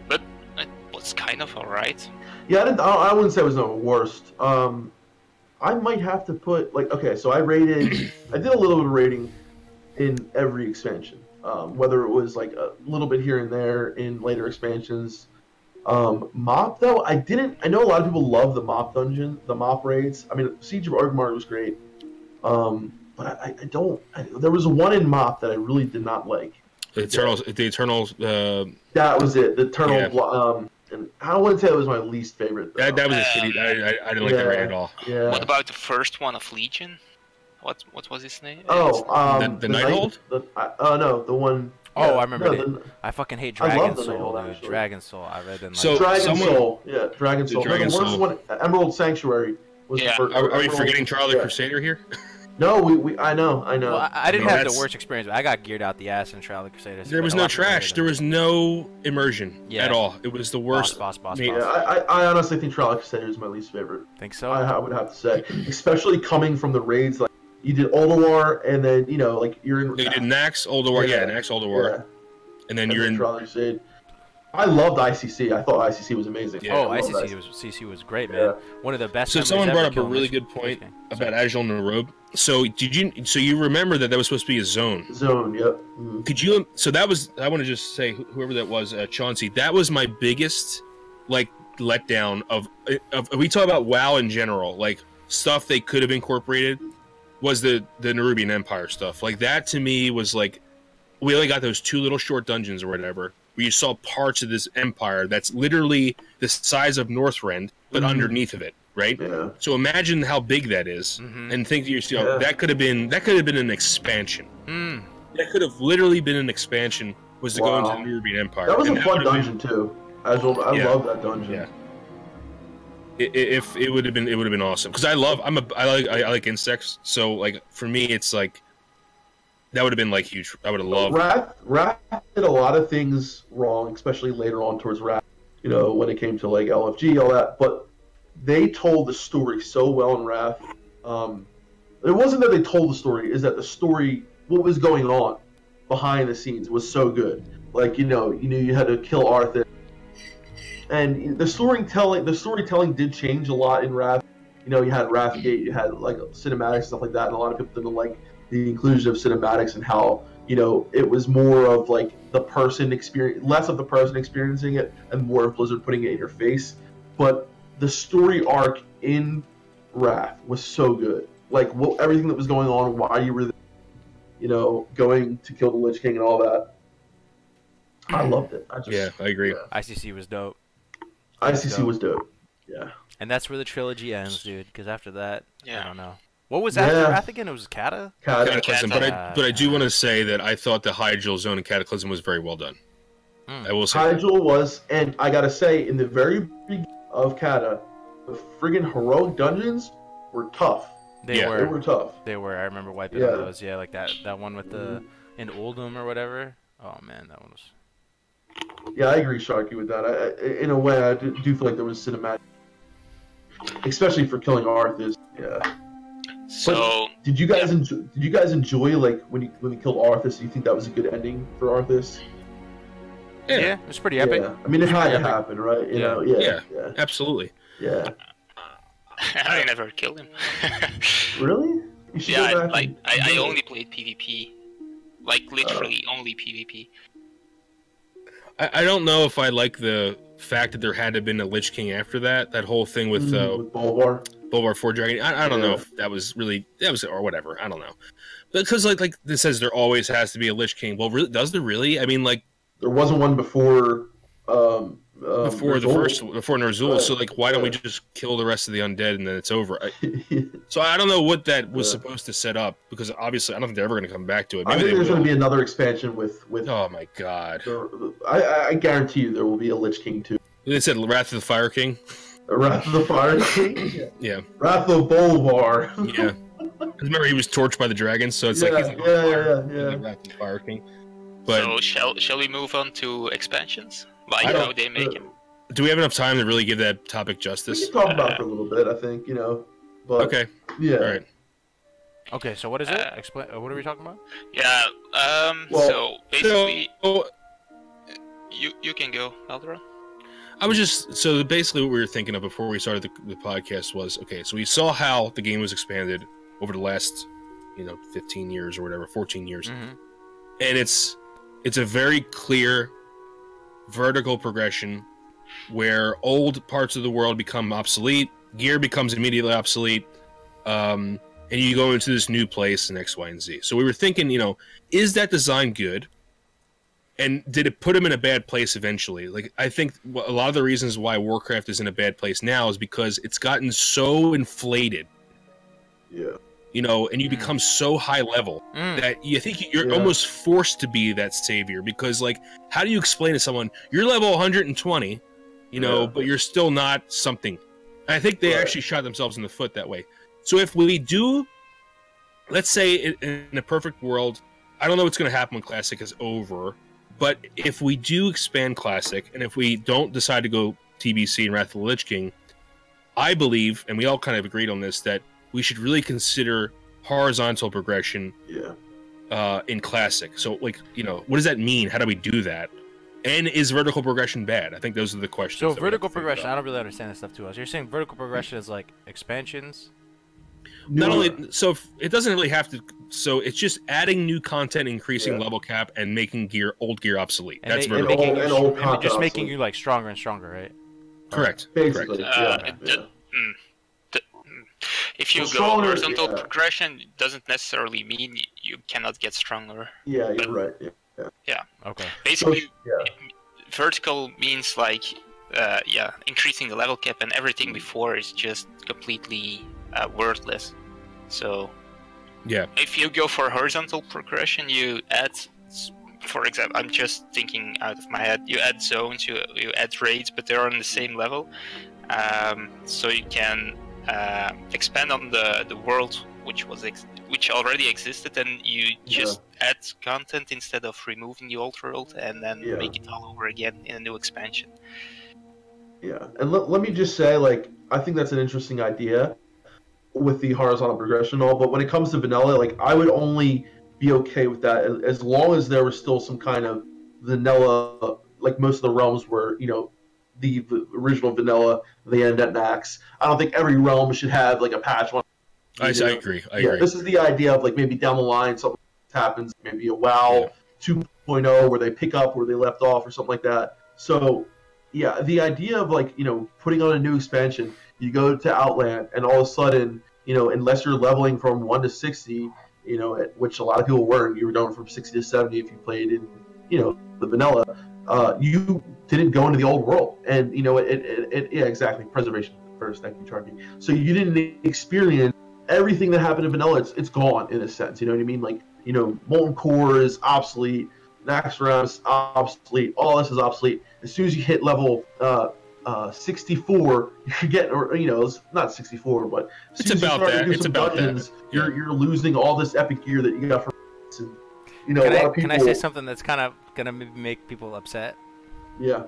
but it was kind of alright. Yeah, I wouldn't say it was the worst. I might have to put so I did a little bit of raiding in every expansion. Whether it was like a little bit here and there in later expansions. Mop though, I know a lot of people love the Mop dungeon, the Mop raids. I mean, Siege of Orgrimmar was great. But I don't. There was one in Mop that I really did not like. The Eternals. That was it. The Eternal. And I wouldn't say it was my least favorite. That was a shitty. I didn't like that raid at all. Yeah. What about the first one of Legion? What was his name? Oh, the Nighthold? No, the one. Oh, I remember it. I fucking hate Dragon Soul, dude. Dragon Soul. I read them. So Dragon Soul. Yeah, Dragon Soul. Dragon Soul. One, Emerald Sanctuary was the first. Are we forgetting Trial of the Crusader here? No, I know. Well, I didn't have the worst experience. But I got geared out the ass in Trial of the Crusader. There was no trash. There was no immersion at all. It was the worst. Boss. Yeah, I honestly think Trial of the Crusader is my least favorite. Think so? I would have to say, especially coming from the raids like you did Ulduar, and then like you're in. You did Nax, Ulduar, Nax, Ulduar. Yeah. And then you're in. I loved ICC. I thought ICC was amazing. Yeah. Oh, ICC was great, man. Yeah. One of the best. So someone brought up a really good point about Ajal Narob. So you remember that was supposed to be a zone? Zone, yep. Mm-hmm. Could you? So that was. I want to just say whoever that was, Chauncey. That was my biggest letdown of. We talk about WoW in general, like stuff they could have incorporated. Was the Nerubian Empire stuff like that to me was like. We only got those 2 little short dungeons or whatever, where you saw parts of this empire that's literally the size of Northrend, but underneath of it, right? Yeah. So imagine how big that is, and think to yourself, that could have been an expansion. That could have literally been an expansion. Was to go into the Nerubian Empire. That was a fun dungeon too. I love that dungeon. Yeah. If it would have been awesome because I like insects. So like for me, it's like. That would have been like huge. I would have loved. Wrath did a lot of things wrong, especially later on towards Wrath. When it came to like LFG, all that. But they told the story so well in Wrath. It wasn't that they told the story; is that the story, what was going on behind the scenes, was so good. Like you had to kill Arthur, and the storytelling did change a lot in Wrath. You had Wrathgate, you had like cinematics stuff like that, and a lot of people didn't like the inclusion of cinematics and how it was more of like the person less of the person experiencing it and more of Blizzard putting it in your face. But the story arc in Wrath was so good. Like everything that was going on, why you were going to kill the Lich King and all that. I loved it. I agree. Yeah. ICC was dope. ICC was dope. Yeah. And that's where the trilogy ends, dude. Because after that, I don't know. What was after Wrath again? It was Kata? Cataclysm. But I do want to say that I thought the Hyjal zone in Cataclysm was very well done. I will say Hyjal was, and I gotta say, in the very beginning of Kata, the friggin' heroic dungeons were tough. They were tough. They were. I remember wiping on those. Yeah, like that one with the in Oldham or whatever. Oh man, that one was. Yeah, I agree, Sharky, with that. In a way, I do feel like there was cinematic, especially for killing Arthas. Yeah. So but did you guys enjoy like when you killed Arthas? Do you think that was a good ending for Arthas? Yeah, it was pretty epic. Yeah. I mean, it had to happen, right? You know, yeah, absolutely. Yeah. I never killed him. Really? Yeah, I only played PvP. Like, literally only PvP. I don't know if I like the fact that there had to have been a Lich King after that. That whole thing with Bolvar 4 Dragon. I don't know if that was really... or whatever. I don't know. Because, like this says, there always has to be a Lich King. Well, really, does there really? I mean, like... There wasn't one before... before Ner'zhul, so like, why don't we just kill the rest of the undead and then it's over? So I don't know what that was supposed to set up, because obviously I don't think they're ever going to come back to it. Maybe I think there's going to be another expansion with. Oh my god! I guarantee you there will be a Lich King too. They said Wrath of the Fire King. Wrath of the Fire King. Yeah. Wrath of Bolvar. Yeah. Because remember he was torched by the dragons, so it's like he's the Wrath of the Fire King. But so shall we move on to expansions? Like how they make him. Do we have enough time to really give that topic justice? We can talk about it for a little bit, I think, But, okay. Yeah. All right. Okay, so what is it? Explain. What are we talking about? Yeah. So basically, you can go, Melderon. I was so basically what we were thinking of before we started the podcast was, okay, so we saw how the game was expanded over the last 15 years or whatever, 14 years, and it's a very clear vertical progression where old parts of the world become obsolete, gear becomes immediately obsolete, and you go into this new place in X, Y, and Z. So we were thinking, is that design good? And did it put him in a bad place eventually? Like, I think a lot of the reasons why Warcraft is in a bad place now is because it's gotten so inflated. Yeah. And you become so high level that you think you're almost forced to be that savior, because, like, how do you explain to someone, you're level 120, but you're still not something? I think they actually shot themselves in the foot that way. So if we do, let's say in a perfect world, I don't know what's going to happen when Classic is over, but if we do expand Classic, and if we don't decide to go TBC and Wrath of the Lich King, I believe, and we all kind of agreed on this, that we should really consider horizontal progression in Classic. So, like, what does that mean? How do we do that? And is vertical progression bad? I think those are the questions. So, vertical progression, I don't really understand this stuff too well. So you're saying vertical progression is like expansions? Not only, so it doesn't really have to, so it's just adding new content, increasing level cap, and making old gear obsolete. And that's vertical. And just making you, like, stronger and stronger, right? Correct. Basically, If you go horizontal progression, it doesn't necessarily mean you cannot get stronger. Yeah, you're right. Yeah. Okay. Basically, vertical means, like, increasing the level cap, and everything before is just completely worthless. So, if you go for horizontal progression, you add, for example, I'm just thinking out of my head, you add zones, you add raids, but they're on the same level. So you can expand on the world which already existed, and you just add content instead of removing the old world, and then make it all over again in a new expansion. Yeah, and let me just say, like, I think that's an interesting idea with the horizontal progression and all, but when it comes to vanilla, like, I would only be okay with that as long as there was still some kind of vanilla, like most of the realms were, the original vanilla, the end at max. I don't think every realm should have, like, a patch on. I agree. I agree. This is the idea of, like, maybe down the line something happens, maybe a WoW 2.0 where they pick up where they left off or something like that. So, yeah, the idea of, like, putting on a new expansion, you go to Outland, and all of a sudden, unless you're leveling from 1 to 60, which a lot of people weren't, you were going from 60 to 70 if you played in, the vanilla, you didn't go into the old world. And, exactly, preservation first, thank you, Charlie. So you didn't experience everything that happened in vanilla, it's gone in a sense. You know what I mean? Like, Molten Core is obsolete, Naxxramas is obsolete, all this is obsolete. As soon as you hit level 64, you're getting, or it's not 64, but it's about that. It's about that. You're losing all this epic gear that you got from. And, a lot of people. Can I say something that's kind of gonna make people upset? Yeah.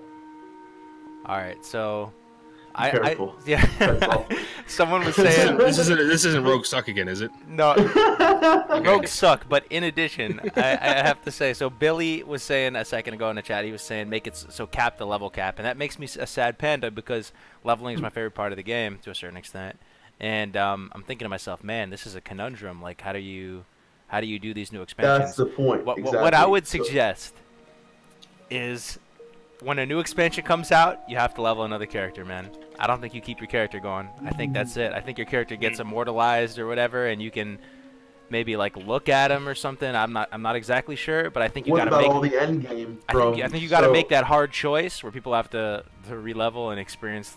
All right, so. Yeah. Someone was saying this isn't Rogue Suck again, is it? No, Rogue Suck. But in addition, I have to say, so Billy was saying a second ago in the chat, he was saying make it so cap the level cap, and that makes me a sad panda because leveling is my favorite part of the game to a certain extent, and I'm thinking to myself, man, this is a conundrum. Like, how do you do these new expansions? That's the point. What I would suggest is, when a new expansion comes out, you have to level another character, man. I don't think you keep your character going. I think that's it. I think your character gets immortalized or whatever, and you can maybe like look at him or something. I'm not exactly sure, but I think you got to make all the end game. I think you got to make that hard choice where people have to re-level and experience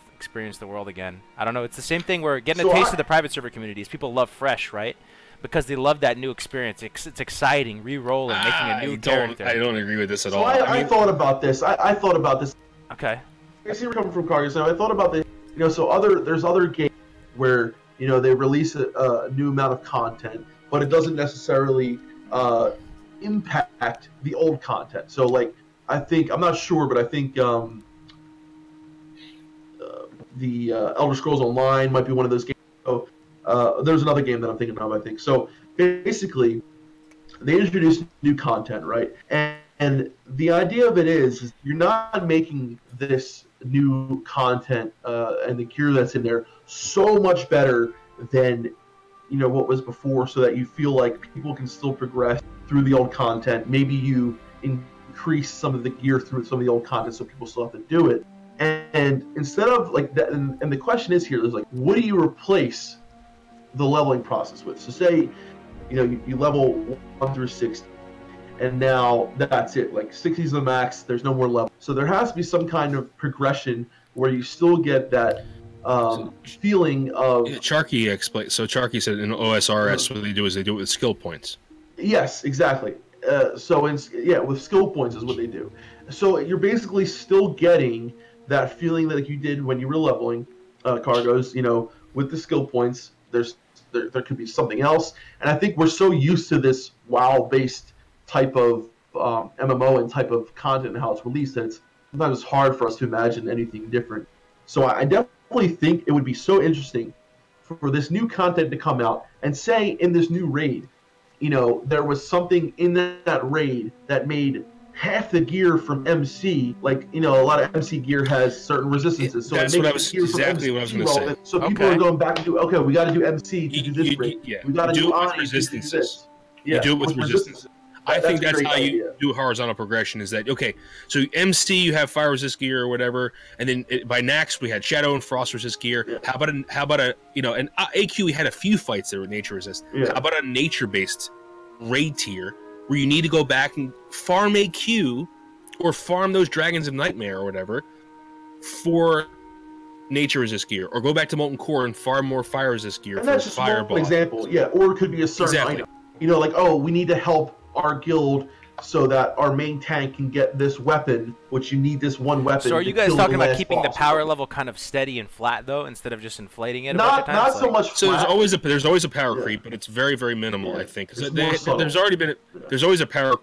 the world again. I don't know. It's the same thing where getting a taste of the private server communities. People love fresh, right? Because they love that new experience. It's exciting, re-rolling, making a new character. I don't agree with this at all. I thought about this. I thought about this. Okay. I see we're coming from Kargoz now. I thought about this. There's other games where they release a new amount of content, but it doesn't necessarily impact the old content. So like, I'm not sure, but I think the Elder Scrolls Online might be one of those games. So, there's another game that I'm thinking of, I think. So basically, they introduced new content, right? And the idea of it is you're not making this new content and the gear that's in there so much better than what was before, so that you feel like people can still progress through the old content. Maybe you increase some of the gear through some of the old content, so people still have to do it. And instead of like that, and the question is here is like, what do you replace the leveling process with? So say, you level 1 through 60, and now that's it. Like 60 is the max. There's no more level. So there has to be some kind of progression where you still get that feeling of. Yeah, Charky explained. So Charky said in OSRS, what they do is they do it with skill points. Yes, exactly. With skill points is what they do. So you're basically still getting that feeling that like you did when you were leveling Kargoz. With the skill points. There could be something else, and I think we're so used to this WoW-based type of MMO and type of content and how it's released that sometimes it's hard for us to imagine anything different. So I definitely think it would be so interesting for this new content to come out, and say in this new raid, there was something in that raid that made half the gear from MC, like a lot of MC gear has certain resistances, so that's it makes exactly what I was going to say. So people are going back and do, okay, we got to do MC to do this raid. Yeah, we got to do do it with resistances. You do it with resistance. I think that's how you do horizontal progression. Is that okay? So MC, you have fire resist gear or whatever, and then by Nax we had shadow and frost resist gear. Yeah. How about a and AQ we had a few fights that were nature resist. Yeah. How about a nature based raid tier where you need to go back and farm AQ or farm those Dragons of Nightmare or whatever for nature resist gear, or go back to Molten Core and farm more fire resist gear for Fireball. Example, yeah, or it could be a certain item. Like, oh, we need to help our guild so that our main tank can get this weapon, which you need this one weapon. So are you guys talking about keeping the power level kind of steady and flat though, instead of just inflating it? Not so much. So there's always a power creep, but it's very, very minimal. I think there's always a power.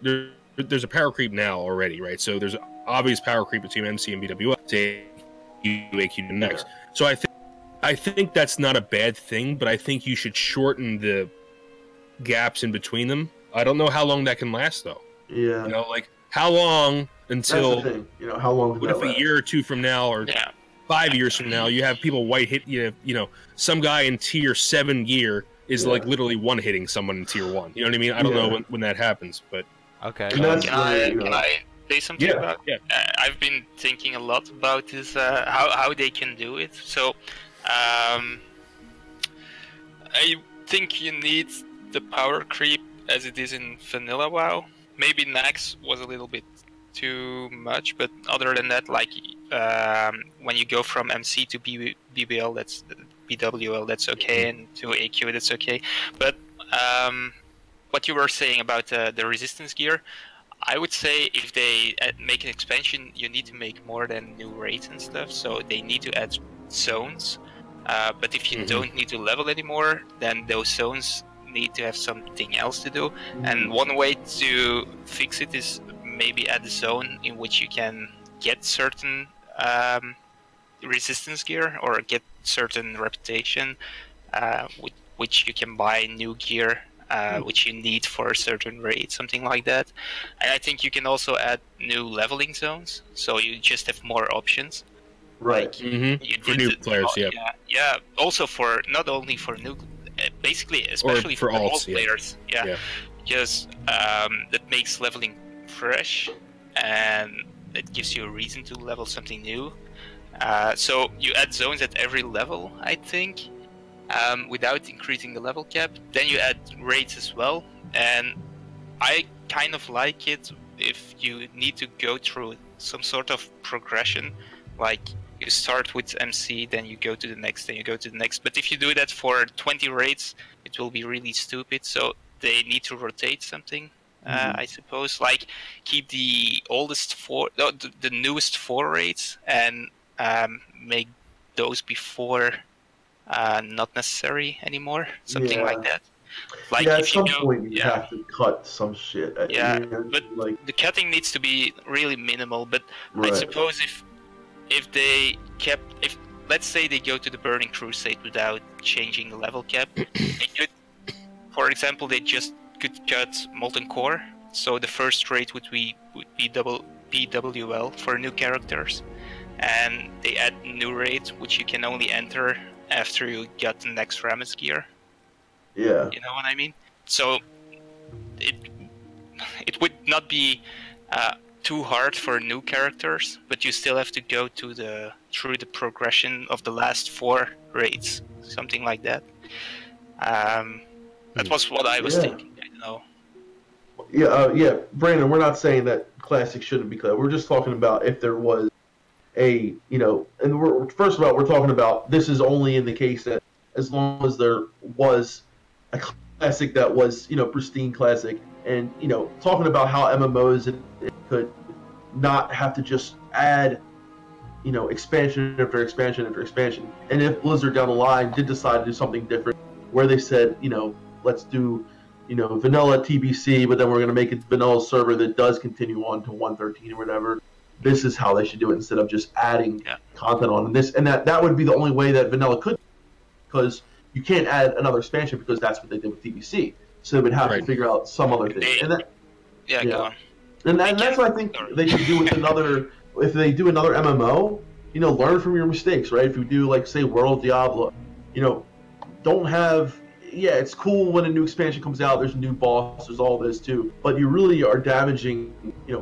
There's a power creep now already, right? So there's obvious power creep between MC and BWS. Say AQ next. So I think that's not a bad thing, but I think you should shorten the gaps in between them. I don't know how long that can last though. Yeah. Like how long until how long? What if a year or two from now, or 5 years from now, you have people white hit some guy in tier 7 gear is like literally one hitting someone in tier 1. You know what I mean? I don't know when that happens, but okay. Can I say something about? Yeah. I've been thinking a lot about this, how they can do it. So I think you need the power creep as it is in vanilla WoW. Maybe Nax was a little bit too much, but other than that, like when you go from MC to BBL, BWL, that's okay, and to AQ, that's okay. But what you were saying about the resistance gear, I would say if they make an expansion, you need to make more than new raids and stuff. So they need to add zones. But if you don't need to level anymore, then those zones need to have something else to do. And one way to fix it is maybe add a zone in which you can get certain resistance gear or get certain reputation, which you can buy new gear. Which you need for a certain raid, something like that. And I think you can also add new leveling zones, so you just have more options. Right. Like for new players, yeah. Also for not only for new, basically, especially or for all alts, players. Yeah. Because that makes leveling fresh, and it gives you a reason to level something new. So you add zones at every level, I think. Without increasing the level cap. Then you add raids as well, and I kind of like it if you need to go through some sort of progression, like you start with MC, then you go to the next, then you go to the next. But if you do that for 20 raids, it will be really stupid, so they need to rotate something, I suppose, like keep the newest 4 raids and make those before not necessary anymore, something like that. Like at some point you have to cut some shit. But like, the cutting needs to be really minimal. But I suppose if they kept, if let's say they go to the Burning Crusade without changing the level cap, they could, for example, they just could cut Molten Core. So the first rate would be double PWL for new characters, and they add new raids which you can only enter after you got the next Rammus gear. Yeah. You know what I mean? So it would not be too hard for new characters, but you still have to go to through the progression of the last 4 raids, something like that. That was what I was thinking. I don't know. Yeah, Brandon, we're not saying that Classic shouldn't be clear. We're just talking about if there was and first of all, we're talking about this is only in the case that as long as there was a Classic that was, pristine Classic, and, talking about how MMOs it could not have to just add, expansion after expansion after expansion. And if Blizzard down the line did decide to do something different, where they said, let's do, vanilla TBC, but then we're going to make a vanilla server that does continue on to 113 or whatever. This is how they should do it instead of just adding content on this. And that would be the only way that vanilla could, because you can't add another expansion because that's what they did with TBC. So they would have to figure out some other thing. Go on. And that's what I think they should do with another. If they do another MMO, learn from your mistakes, right? If you do, like, say, World Diablo, don't have. Yeah, it's cool when a new expansion comes out. There's a new boss. There's all this too, but you really are damaging,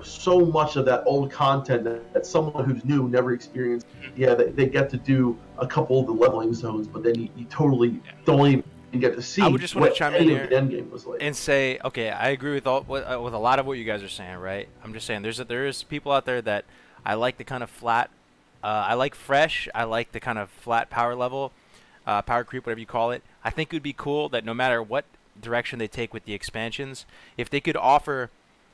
so much of that old content that someone who's new never experienced. Yeah, they get to do a couple of the leveling zones, but then you totally don't even get to see. I would just want to chime in here the end game was like and say, okay, I agree with with a lot of what you guys are saying, right? I'm just saying there is people out there that I like the kind of flat, I like fresh, I like the kind of flat power level. Power creep, whatever you call it. I think it would be cool that no matter what direction they take with the expansions, if they could offer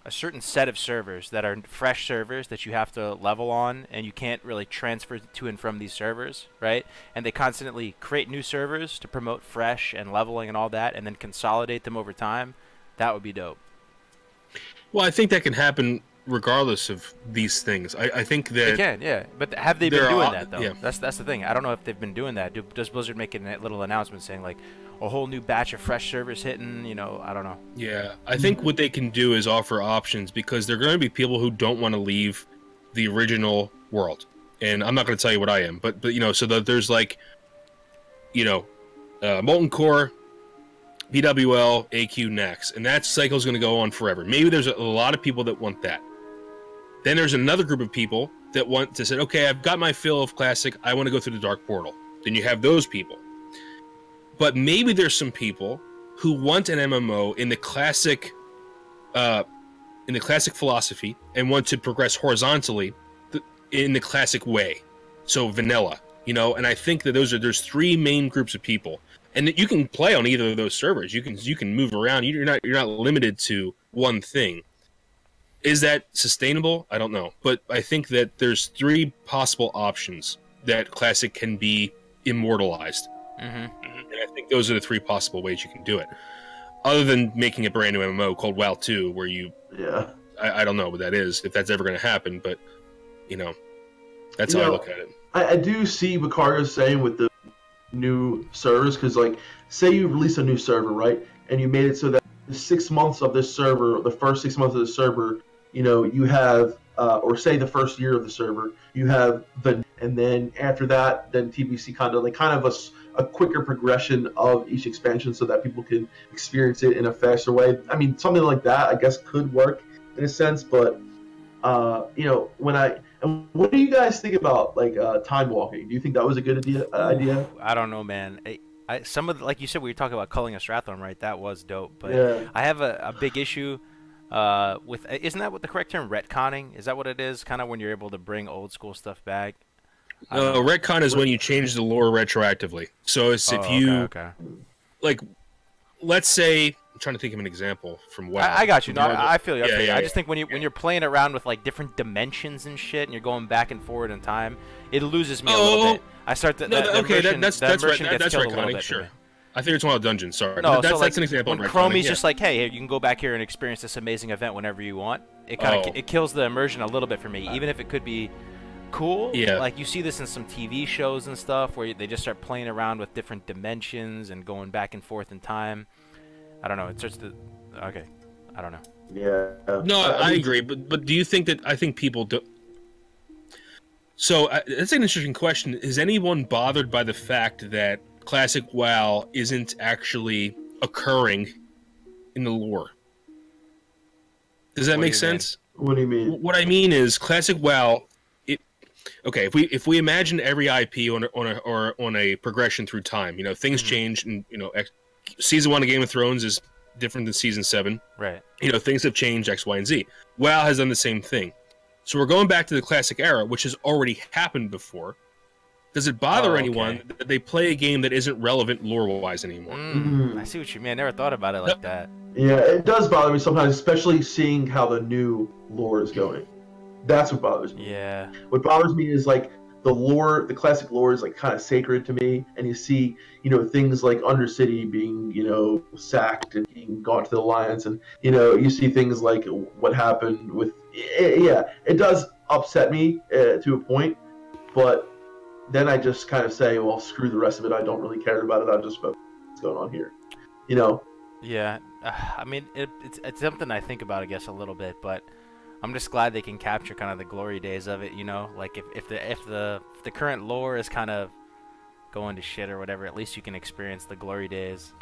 a certain set of servers that are fresh servers that you have to level on and you can't really transfer to and from these servers, right? And they constantly create new servers to promote fresh and leveling and all that, and then consolidate them over time. That would be dope. Well, I think that can happen regardless of these things. I think that they can, yeah. But have they been doing that though? Yeah. That's the thing. I don't know if they've been doing that. Does Blizzard make a little announcement saying like a whole new batch of fresh servers hitting? I don't know. Yeah, I think what they can do is offer options, because there are going to be people who don't want to leave the original world, and I'm not going to tell you what I am, but so that there's like, Molten Core, PWL, AQ next, and that cycle is going to go on forever. Maybe there's a lot of people that want that. Then there's another group of people that want to say, okay, I've got my fill of Classic, I want to go through the Dark Portal. Then you have those people. But maybe there's some people who want an MMO in the classic philosophy and want to progress horizontally in the classic way. So vanilla, You know, and I think that there's three main groups of people, and you can play on either of those servers. You can move around. You're not limited to one thing. Is that sustainable? I don't know, but I think that there's three possible options that Classic can be immortalized, and I think those are the three possible ways you can do it. Other than making a brand new MMO called WoW 2, where you, I don't know what that is, if that's ever going to happen, but you know, that's how I look at it. I do see what Kargo's saying with the new servers, because like, say you release a new server, right, and you made it so that the 6 months of this server, the first 6 months of the server, you know, you have, or say the first year of the server, you have and then after that, then TBC kind of a quicker progression of each expansion so that people can experience it in a faster way. I mean, something like that, I guess, could work in a sense, but, you know, what do you guys think about, like, time walking? Do you think that was a good idea? I don't know, man. Some of like you said, we were talking about culling a Strathlon, right? That was dope, but I have a big issue with, isn't that what the correct term, retconning? Is that what it is? Kind of when you're able to bring old school stuff back? Retcon is when you change the lore retroactively. So it's if you, like, let's say, I'm trying to think of an example from WoW. I got you. No, I feel you. I just think when you're playing around with like different dimensions and shit, and you're going back and forward in time, it loses me a little bit. I start to that's retconning. Sure. I think you're talking about dungeons. Sorry, no, that's an example. When Chromie's just like, hey, you can go back here and experience this amazing event whenever you want. It kind of it kills the immersion a little bit for me, even if it could be cool. Yeah. Like you see this in some TV shows and stuff where they just start playing around with different dimensions and going back and forth in time. I don't know. It starts to. Okay. I don't know. Yeah. No, I agree. But do you think that I think people do? So that's an interesting question. Is anyone bothered by the fact that Classic WoW isn't actually occurring in the lore? Does that make sense? What do you mean? What I mean is Classic WoW. Okay, if we imagine every IP on a progression through time, you know, things change, and you know, season 1 of Game of Thrones is different than season 7. Right. You know, things have changed X, Y, and Z. WoW has done the same thing. So we're going back to the classic era, which has already happened before. Does it bother anyone that they play a game that isn't relevant lore-wise anymore? I see what you mean. I never thought about it like that. Yeah, it does bother me sometimes, especially seeing how the new lore is going. That's what bothers me. Yeah. What bothers me is like the lore, the classic lore is like kind of sacred to me, and you see, you know, things like Undercity being, you know, sacked and being gone to the Alliance, and you know, you see things like what happened with. Yeah, it does upset me to a point, but then I just kind of say, well, screw the rest of it. I don't really care about it. I'm just about what's going on here, you know. Yeah, I mean, it's something I think about, I guess, a little bit, but I'm just glad they can capture kind of the glory days of it, you know. Like if the current lore is kind of going to shit or whatever, at least you can experience the glory days.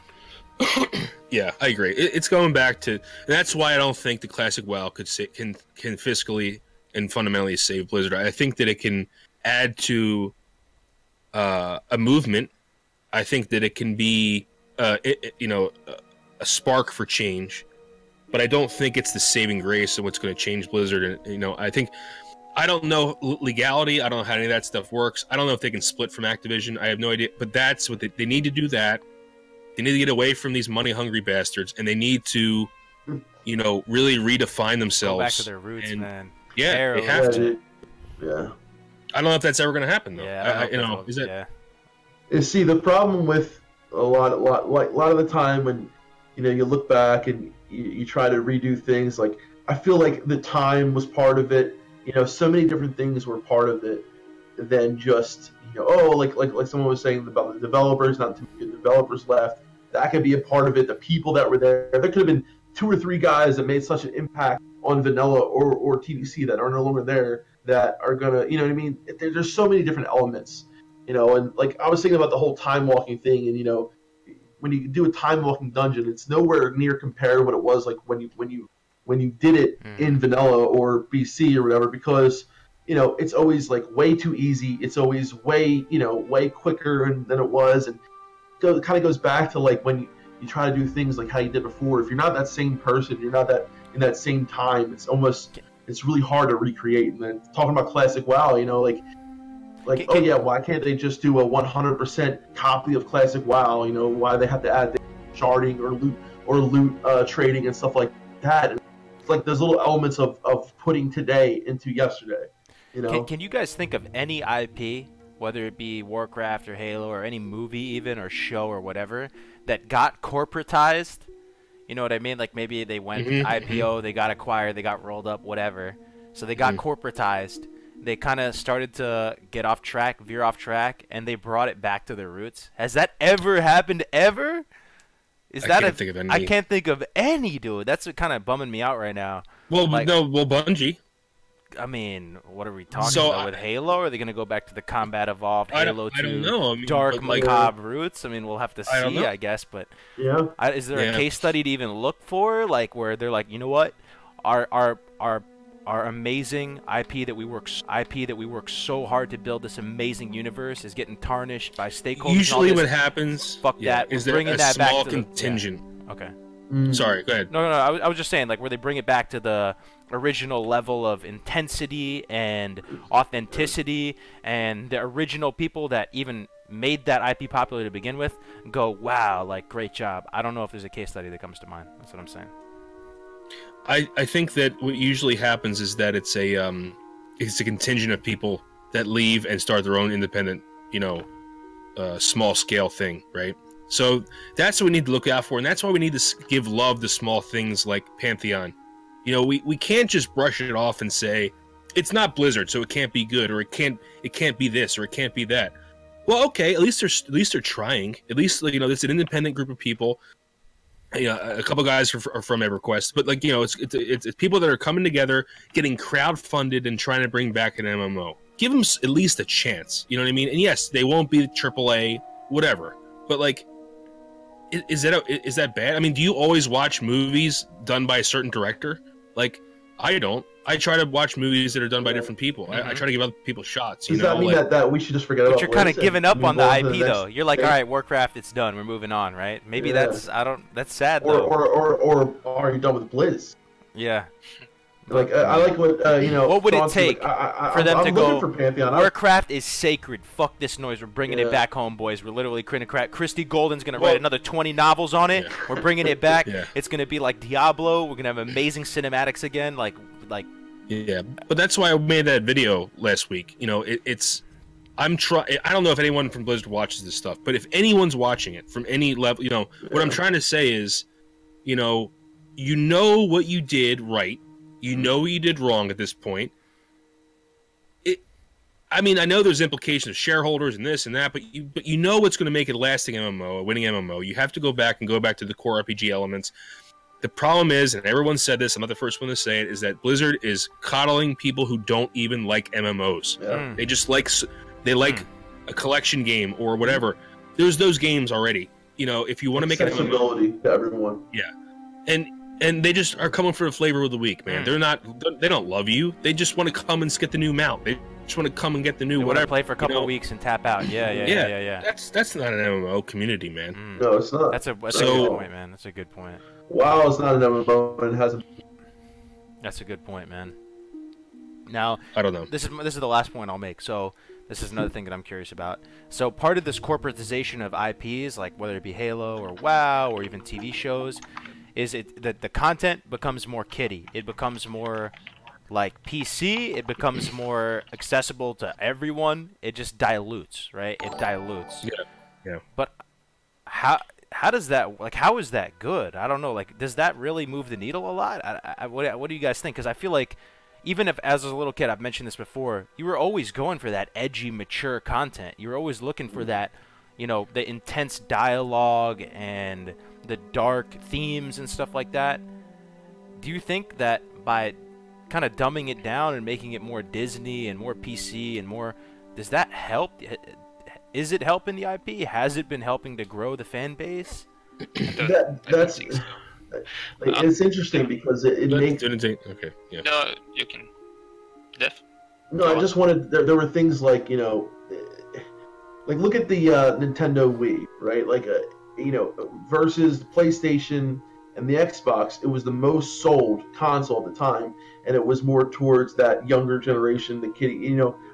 Yeah, I agree. It's going back to, and that's why I don't think the classic WoW can fiscally and fundamentally save Blizzard. I think that it can add to a movement. I think that it can be, you know, a spark for change. But I don't think it's the saving grace of what's going to change Blizzard. And you know, I don't know legality. I don't know how any of that stuff works. I don't know if they can split from Activision. I have no idea. But that's what they need to do. That they need to get away from these money-hungry bastards, and they need to, you know, really redefine themselves. Go back to their roots, man. Yeah, they have to. Yeah. I don't know if that's ever going to happen, though. Yeah, you know, is it? Yeah. You see, the problem with a lot of the time when, you know, you look back and you try to redo things, like I feel like the time was part of it. You know, so many different things were part of it than just, you know, like someone was saying about the developers, not too many developers left. That could be a part of it. The people that were there, there could have been 2 or 3 guys that made such an impact on vanilla or TBC that are no longer there that are gonna, you know what I mean? There's so many different elements, you know. And like I was thinking about the whole time walking thing, and you know, when you do a time walking dungeon, it's nowhere near compared to what it was like when you did it in vanilla or BC or whatever, because you know it's always like way too easy. It's always way quicker than it was, and it kind of goes back to like when you try to do things like how you did before. If you're not that same person, you're not that in that same time. It's really hard to recreate. And then talking about classic WoW, you know, like Like, oh yeah, why can't they just do a 100% copy of Classic WoW? You know, why they have to add the sharding or loot trading and stuff like that? And it's like there's little elements of putting today into yesterday. You know? Can you guys think of any IP, whether it be Warcraft or Halo or any movie even or show or whatever, that got corporatized? You know what I mean? Like maybe they went IPO, they got acquired, they got rolled up, whatever. So they got corporatized. They kind of started to get off track, veer off track, and they brought it back to their roots. Has that ever happened ever? I can't think of any. I can't think of any, dude. That's what kind of bumming me out right now. Well, like, no, Bungie. I mean, what are we talking about with Halo? Are they going to go back to the combat evolved Halo 2 I don't know. I mean, dark macabre roots? I mean, we'll have to see, I guess. But is there a case study to even look for, like where they're like, you know what, our amazing IP that we work so hard to build, this amazing universe, is getting tarnished by stakeholders. Usually, what happens, is there a small contingent? Okay. Sorry, go ahead. No. I was just saying, like, where they bring it back to the original level of intensity and authenticity, and the original people that even made that IP popular to begin with go, wow, like, great job. I don't know if there's a case study that comes to mind. That's what I'm saying. I think that what usually happens is that it's a contingent of people that leave and start their own independent, small scale thing, right? So that's what we need to look out for, and that's why we need to give love to small things like Pantheon. We can't just brush it off and say it's not Blizzard, so it can't be good, or it can't be this, or it can't be that. Well, okay, at least they're trying. At least it's an independent group of people. A couple guys are from EverQuest, but it's people that are coming together, getting crowdfunded, and trying to bring back an MMO. Give them at least a chance. You know what I mean? And yes, they won't be AAA, whatever. But is that bad? I mean, do you always watch movies done by a certain director? Like, I don't. I try to watch movies that are done by different people. I try to give other people shots. Does that mean that we should just forget about? But you're kind of giving up on the IP, though. You're like, all right, Warcraft, it's done. We're moving on, right? Maybe that's sad, though. Or are you done with Blizz? Yeah. Like I like what What would it take for them to go? For Pantheon. Warcraft is sacred. Fuck this noise. We're bringing it back home, boys. We're literally creating a crack. Christy Golden's gonna write another 20 novels on it. We're bringing it back. It's gonna be like Diablo. We're gonna have amazing cinematics again. Like. Yeah, but that's why I made that video last week. I don't know if anyone from Blizzard watches this stuff, but if anyone's watching it from any level, what I'm trying to say is, what you did right. You know what you did wrong at this point. I know there's implications of shareholders and this and that, but you know what's going to make it a lasting MMO, a winning MMO. You have to go back to the core RPG elements. The problem is, and everyone said this, I'm not the first one to say it, is that Blizzard is coddling people who don't even like MMOs. Yeah. They just like a collection game or whatever. There's those games already. If you want to make an MMO, to everyone. Yeah, and they just are coming for the flavor of the week, man. They don't love you. They just want to come and get the new mount. They just want to come and get the new whatever. Play for a couple of weeks and tap out. Yeah. That's not an MMO community, man. No, it's not. That's a good point, man. That's a good point. WoW is not an MMO, and it hasn't. That's a good point, man. Now, I don't know. This is the last point I'll make. So, this is another thing that I'm curious about. So, part of this corporatization of IPs, like whether it be Halo or WoW or even TV shows, is that the content becomes more kiddie. It becomes more like PC. It becomes more accessible to everyone. It just dilutes, right? It dilutes. Yeah. But how does that, like, how is that good? I don't know. Like, does that really move the needle a lot? What do you guys think? Because I feel like even if as a little kid, I've mentioned this before, you were always going for that edgy, mature content. You were always looking for that, the intense dialogue and the dark themes and stuff like that. Do you think that by kind of dumbing it down and making it more Disney and more PC and more, does that help? Is it helping the IP? Has it been helping to grow the fan base? That's it's interesting because it makes. Okay, yeah. No, you can. Def. No, I just wanted. There were things like look at the Nintendo Wii, right? Versus PlayStation and the Xbox, it was the most sold console at the time, and it was more towards that younger generation, the kid.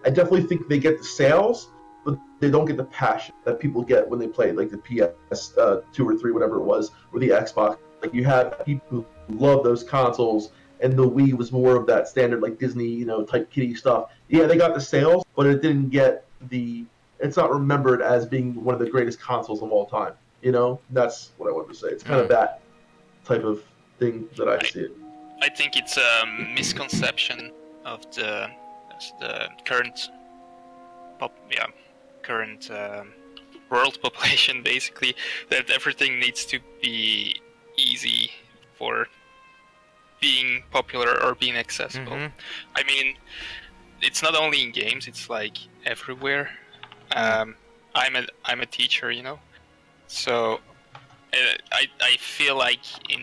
I definitely think they get the sales, but they don't get the passion that people get when they play like the PS2 or 3, whatever it was, or the Xbox. Like you had people who love those consoles, and the Wii was more of that standard like Disney, type kiddie stuff. Yeah, they got the sales, but it didn't get the. It's not remembered as being one of the greatest consoles of all time. That's what I wanted to say. It's kind of that type of thing that I see it. I think it's a misconception of the current world population, basically, that everything needs to be easy for being popular or being accessible. I mean, it's not only in games; it's like everywhere. I'm a teacher, so I feel like in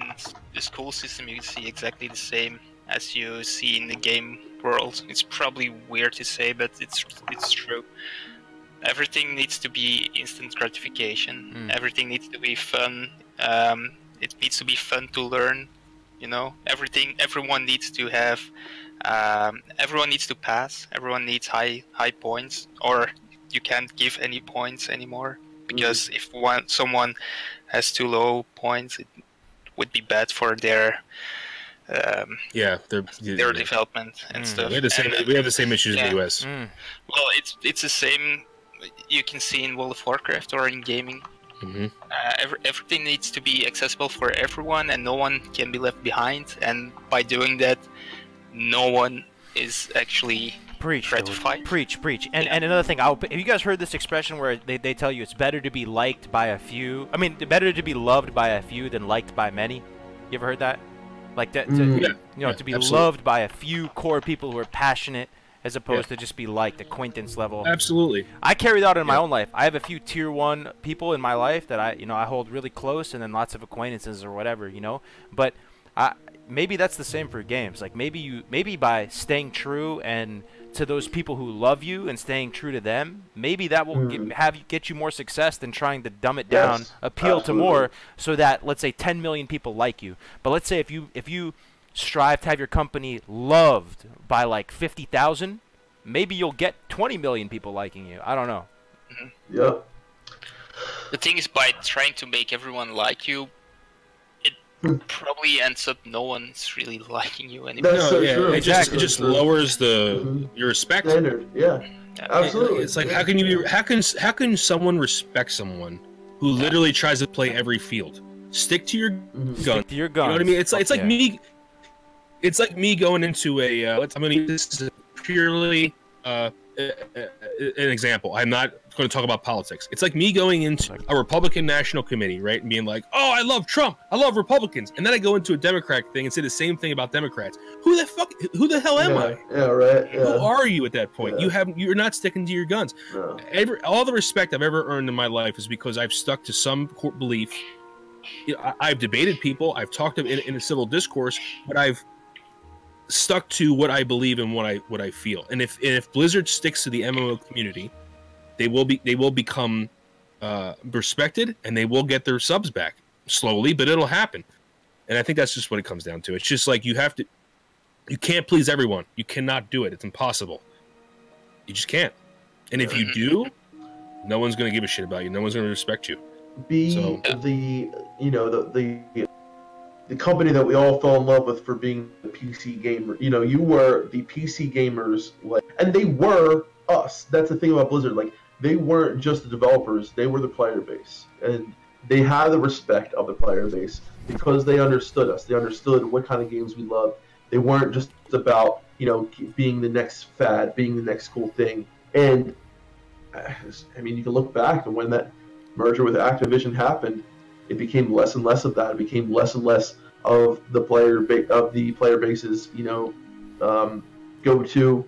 the school system you see exactly the same as you see in the game world. It's probably weird to say, but it's true. Everything needs to be instant gratification. Everything needs to be fun. It needs to be fun to learn. Everyone needs to have. Everyone needs to pass. Everyone needs high points, or you can't give any points anymore, because if someone has too low points, it would be bad for their development and stuff. We have the same issues in the US. Well, it's the same you can see in World of Warcraft or in gaming. Everything needs to be accessible for everyone, and no one can be left behind. And by doing that, no one is actually gratified. Preach. And another thing, have you guys heard this expression where they tell you it's better to be liked by a few? I mean, better to be loved by a few than liked by many. You ever heard that? Like that, to be loved by a few core people who are passionate, as opposed to just be liked, acquaintance level. Absolutely. I carry that in my own life. I have a few tier 1 people in my life that I hold really close, and then lots of acquaintances or whatever, But maybe that's the same for games. Like maybe by staying true and to those people who love you and staying true to them, maybe that will get you more success than trying to dumb it down, appeal to more, so that, let's say, 10 million people like you. But let's say if you strive to have your company loved by like 50,000, maybe you'll get 20 million people liking you. I don't know. Yeah. The thing is, by trying to make everyone like you, it probably ends up no one's really liking you anymore. That's so true. It just lowers your respect standard. Yeah. Absolutely. It's like how can someone respect someone who literally tries to play every field? Stick to your gun. Stick to your gun. You know what I mean? It's like me. It's like me going into this is purely an example. I'm not going to talk about politics. It's like me going into a Republican National Committee, right, and being like, "Oh, I love Trump. I love Republicans," and then I go into a Democrat thing and say the same thing about Democrats. Who the hell am I? Yeah, right. Yeah. Who are you at that point? You're not sticking to your guns. No. All the respect I've ever earned in my life is because I've stuck to some core belief. I've debated people. I've talked in a civil discourse, but I've stuck to what I believe and what I feel. And if Blizzard sticks to the MMO community, they will become respected, and they will get their subs back slowly, but it'll happen. And I think that's just what it comes down to. It's just like you can't please everyone. You cannot do it. It's impossible. You just can't. And if you do, no one's going to give a shit about you. No one's going to respect you. The company that we all fell in love with for being the PC gamer. You were the PC gamers, and they were us. That's the thing about Blizzard. Like, they weren't just the developers; they were the player base, and they had the respect of the player base because they understood us. They understood what kind of games we loved. They weren't just about being the next fad, being the next cool thing. And I mean, you can look back and when that merger with Activision happened, it became less and less of that. It became less and less of the player base's go-to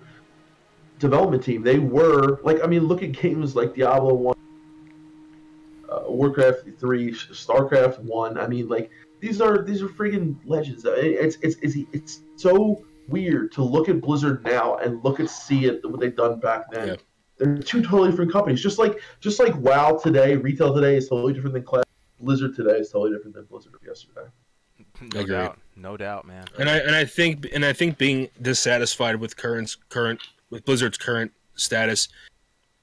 development team. They were look at games like Diablo 1, Warcraft 3, StarCraft 1. I mean, these are freaking legends. It's so weird to look at Blizzard now and what they've done back then. Yeah. They're two totally different companies. Just like WoW today, retail today is totally different than Blizzard today is totally different than Blizzard of yesterday. No doubt. No doubt, man. And I think being dissatisfied with with Blizzard's current status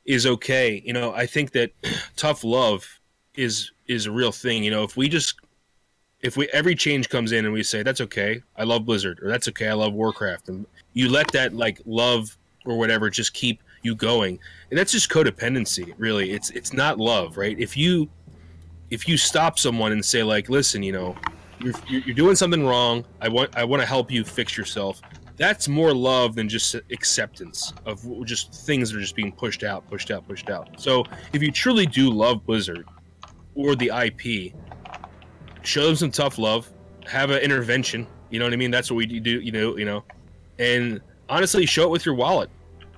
is okay. You know, I think that tough love is a real thing. You know, if every change comes in and we say that's okay, I love Blizzard, or that's okay, I love Warcraft, and you let that like love or whatever just keep you going, and that's just codependency. Really, it's not love, right? If you stop someone and say like, listen, you know, you're doing something wrong, I want to help you fix yourself. That's more love than just acceptance of just things that are just being pushed out. So if you truly do love Blizzard or the IP, show them some tough love, have an intervention. You know what I mean? That's what we do. You know, and honestly, show it with your wallet.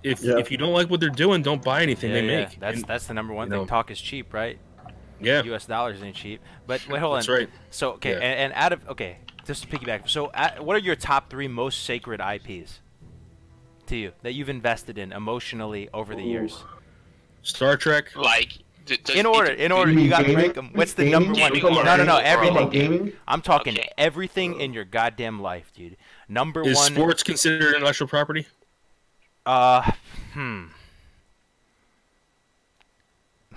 If you don't like what they're doing, don't buy anything they make. That's the number one thing. Talk is cheap, right? Yeah. U.S. dollars ain't cheap. But wait, hold on. That's right. So okay, and out of just to piggyback. So what are your top 3 most sacred IPs to you that you've invested in emotionally over the years? Star Trek. Like. In order, you gotta rank them. What's the number one? No, everything. Gaming? I'm talking everything in your goddamn life, dude. Number Is one. Is sports considered intellectual property? Cause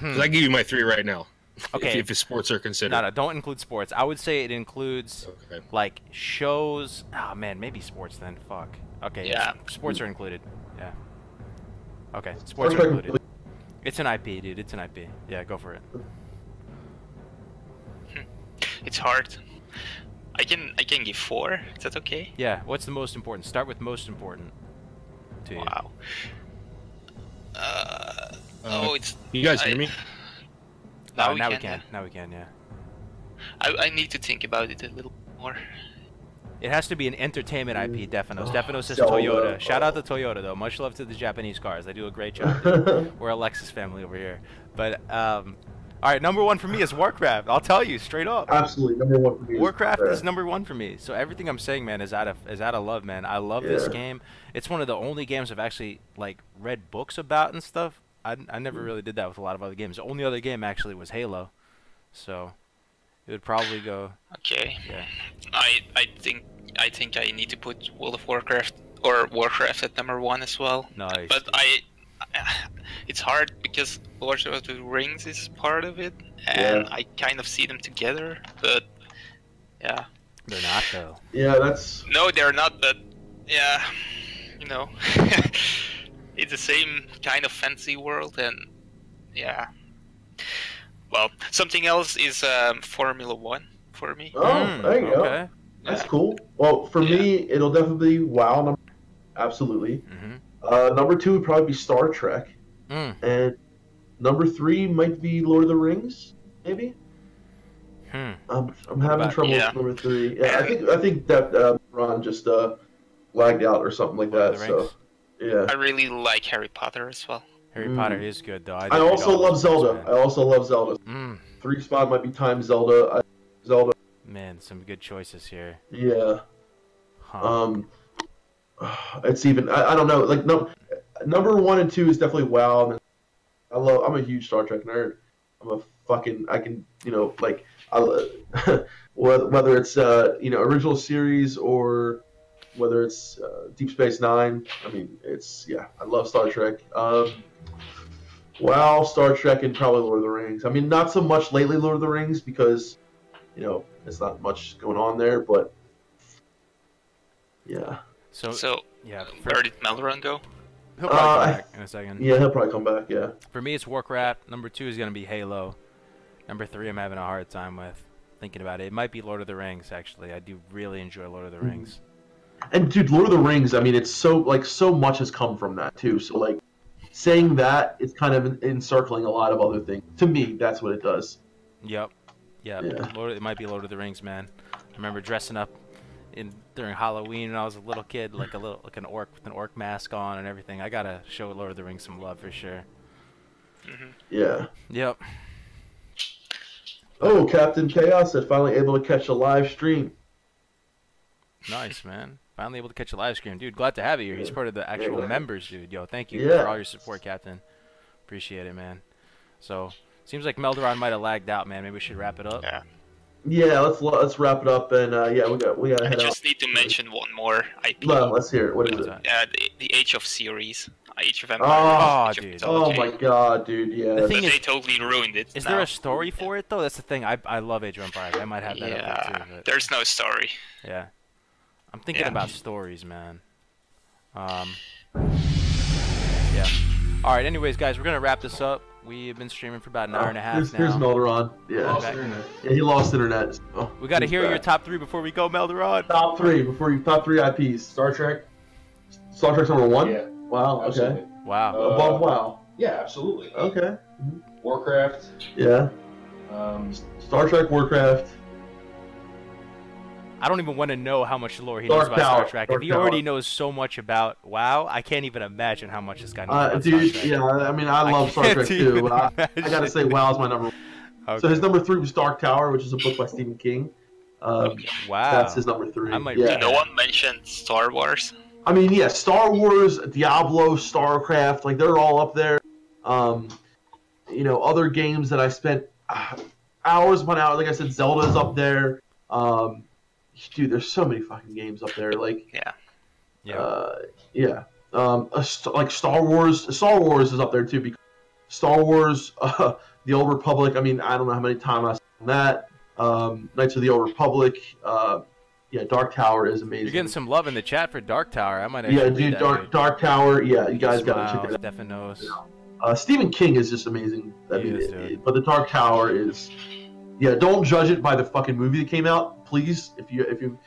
I give you my 3 right now. Okay. If sports are considered. No, don't include sports. I would say it includes like shows. Oh man, maybe sports then. Fuck. Okay. Yeah. Sports are included. Yeah. Okay. Sports are included. It's an IP, dude. It's an IP. Yeah, go for it. It's hard. I can give 4. Is that okay? Yeah. What's the most important? Start with most important to you. Wow. It's. You guys hear me? Now we can. Now we can. Yeah. I need to think about it a little more. It has to be an entertainment IP, Defcamp. Defcamp says Toyota. Shout out to Toyota, though. Much love to the Japanese cars. They do a great job. We're a Lexus family over here. But, all right, number 1 for me is Warcraft. I'll tell you, straight up. Absolutely, number 1 for me. Warcraft is number 1 for me. So everything I'm saying, man, is out of love, man. I love this game. It's one of the only games I've actually, like, read books about and stuff. I never really did that with a lot of other games. The only other game, actually, was Halo. So it would probably go... Okay. Yeah. I think I need to put World of Warcraft or Warcraft at number 1 as well. Nice. But it's hard because Lord of the Rings is part of it, and I kind of see them together. But yeah. They're not though. Yeah, that's. No, they're not. But yeah, you know, it's the same kind of fantasy world, and yeah. Well, something else is Formula 1 for me. Oh, there you go. Okay. That's cool. Well, for me, it'll definitely be WoW. Absolutely. Number 2 would probably be Star Trek. And number 3 might be Lord of the Rings, maybe. I'm having trouble with number 3. Yeah, I think that Ron just lagged out or something like that. So, yeah. I really like Harry Potter as well. Harry Potter is good though. I also love Zelda. 3 spot might be Time Zelda. Zelda. Man, some good choices here. Yeah. It's even. I don't know. Like number 1 and 2 is definitely WoW. And I'm a huge Star Trek nerd. I can like whether it's original series or whether it's Deep Space Nine. I mean, I love Star Trek. WoW, Star Trek, and probably Lord of the Rings. I mean, not so much lately Lord of the Rings because it's not much going on there, but yeah. So yeah, where did Melderon go? He'll probably come back in a second. Yeah, he'll probably come back, yeah. For me, it's Warcraft. Number 2 is going to be Halo. Number 3, I'm having a hard time with thinking about it. It might be Lord of the Rings, actually. I do really enjoy Lord of the Rings. And, dude, Lord of the Rings, I mean, it's so much has come from that, too. So, like, saying that, it's kind of encircling a lot of other things. To me, that's what it does. Yep. Yeah. It might be Lord of the Rings, man. I remember dressing up during Halloween when I was a little kid, like an orc with an orc mask on and everything. I gotta show Lord of the Rings some love for sure. Yeah. Yep. Oh, Captain Chaos said finally able to catch a live stream. Nice, man. Finally able to catch a live stream, dude. Glad to have you here. He's part of the actual members, dude. Yo, thank you for all your support, Captain. Appreciate it, man. So seems like Melderon might have lagged out, man. Maybe we should wrap it up. Yeah, let's wrap it up, and yeah, we got to I head out. just need to mention one more IP. No, let's hear it. What is it? The Age of series, Age of Empires. Oh, Age of dude. Mythology. Oh my god, dude, yeah. The thing But is, they totally ruined it. Is now. there a story for it though? That's the thing. I love Age of Empires. I might have that up there too. But there's no story. yeah, I'm thinking about stories, man. Yeah. All right. Anyways, guys, we're gonna wrap this up. We've been streaming for about an hour and a half now. Here's Melderon. Yeah. Yeah, he lost internet. Oh, We got to hear your top 3 before we go, Melderon. Top 3 top 3 IPs. Star Trek. Star Trek's number 1. Yeah. Wow. Absolutely. Okay. Wow. Above WoW. Yeah, absolutely. Okay. Warcraft. Yeah. Star Trek, Warcraft. I don't even want to know how much lore he knows about Star Trek. If he already knows so much about WoW, I can't even imagine how much this guy knows about dude, Star Trek. yeah, I mean, I love Star Trek too, but I gotta say WoW's my number 1. Okay. So his number 3 was Dark Tower, which is a book by Stephen King. Wow. That's his number 3. No one mentioned Star Wars. I mean, yeah, Star Wars, Diablo, StarCraft, like they're all up there. You know, other games that I spent hours upon hours. Like I said, Zelda's up there. Dude, there's so many fucking games up there. Like, like Star Wars. Star Wars is up there too because Star Wars, the Old Republic. I mean, I don't know how many times I saw that. Knights of the Old Republic. Yeah, Dark Tower is amazing. You're getting some love in the chat for Dark Tower. I might actually read that, Dark Tower. Yeah, you guys gotta check it out. Stefan knows. Stephen King is just amazing. But the Dark Tower is. Yeah, don't judge it by the fucking movie that came out, please. If you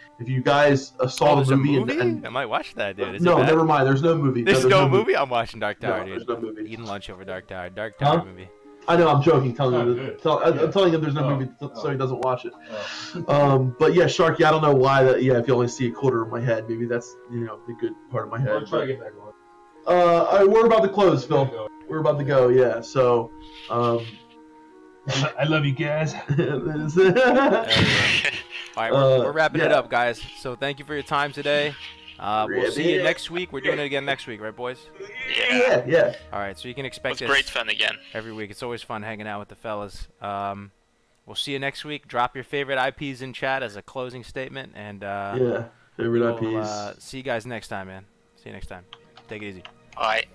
guys saw the movie, and I might watch that, dude. No, never mind. There's no movie. There's no movie. I'm watching Dark Tower, dude. There's no movie. Eating lunch over Dark Tower. Dark Tower movie. I know, I'm joking. I'm telling him there's no movie, so he doesn't watch it. But yeah, Sharky, I don't know why that. Yeah, if you only see a quarter of my head, maybe that's the good part of my head. Try to get back on. We're about to close, Phil. We're about to go. Yeah, so. I love you guys. All right, we're wrapping it up, guys. So thank you for your time today. We'll see you next week. We're doing it again next week, right, boys? Yeah. All right, so you can expect this. Great fun again. Every week. It's always fun hanging out with the fellas. We'll see you next week. Drop your favorite IPs in chat as a closing statement. And favorite IPs. See you guys next time, man. See you next time. Take it easy. All right.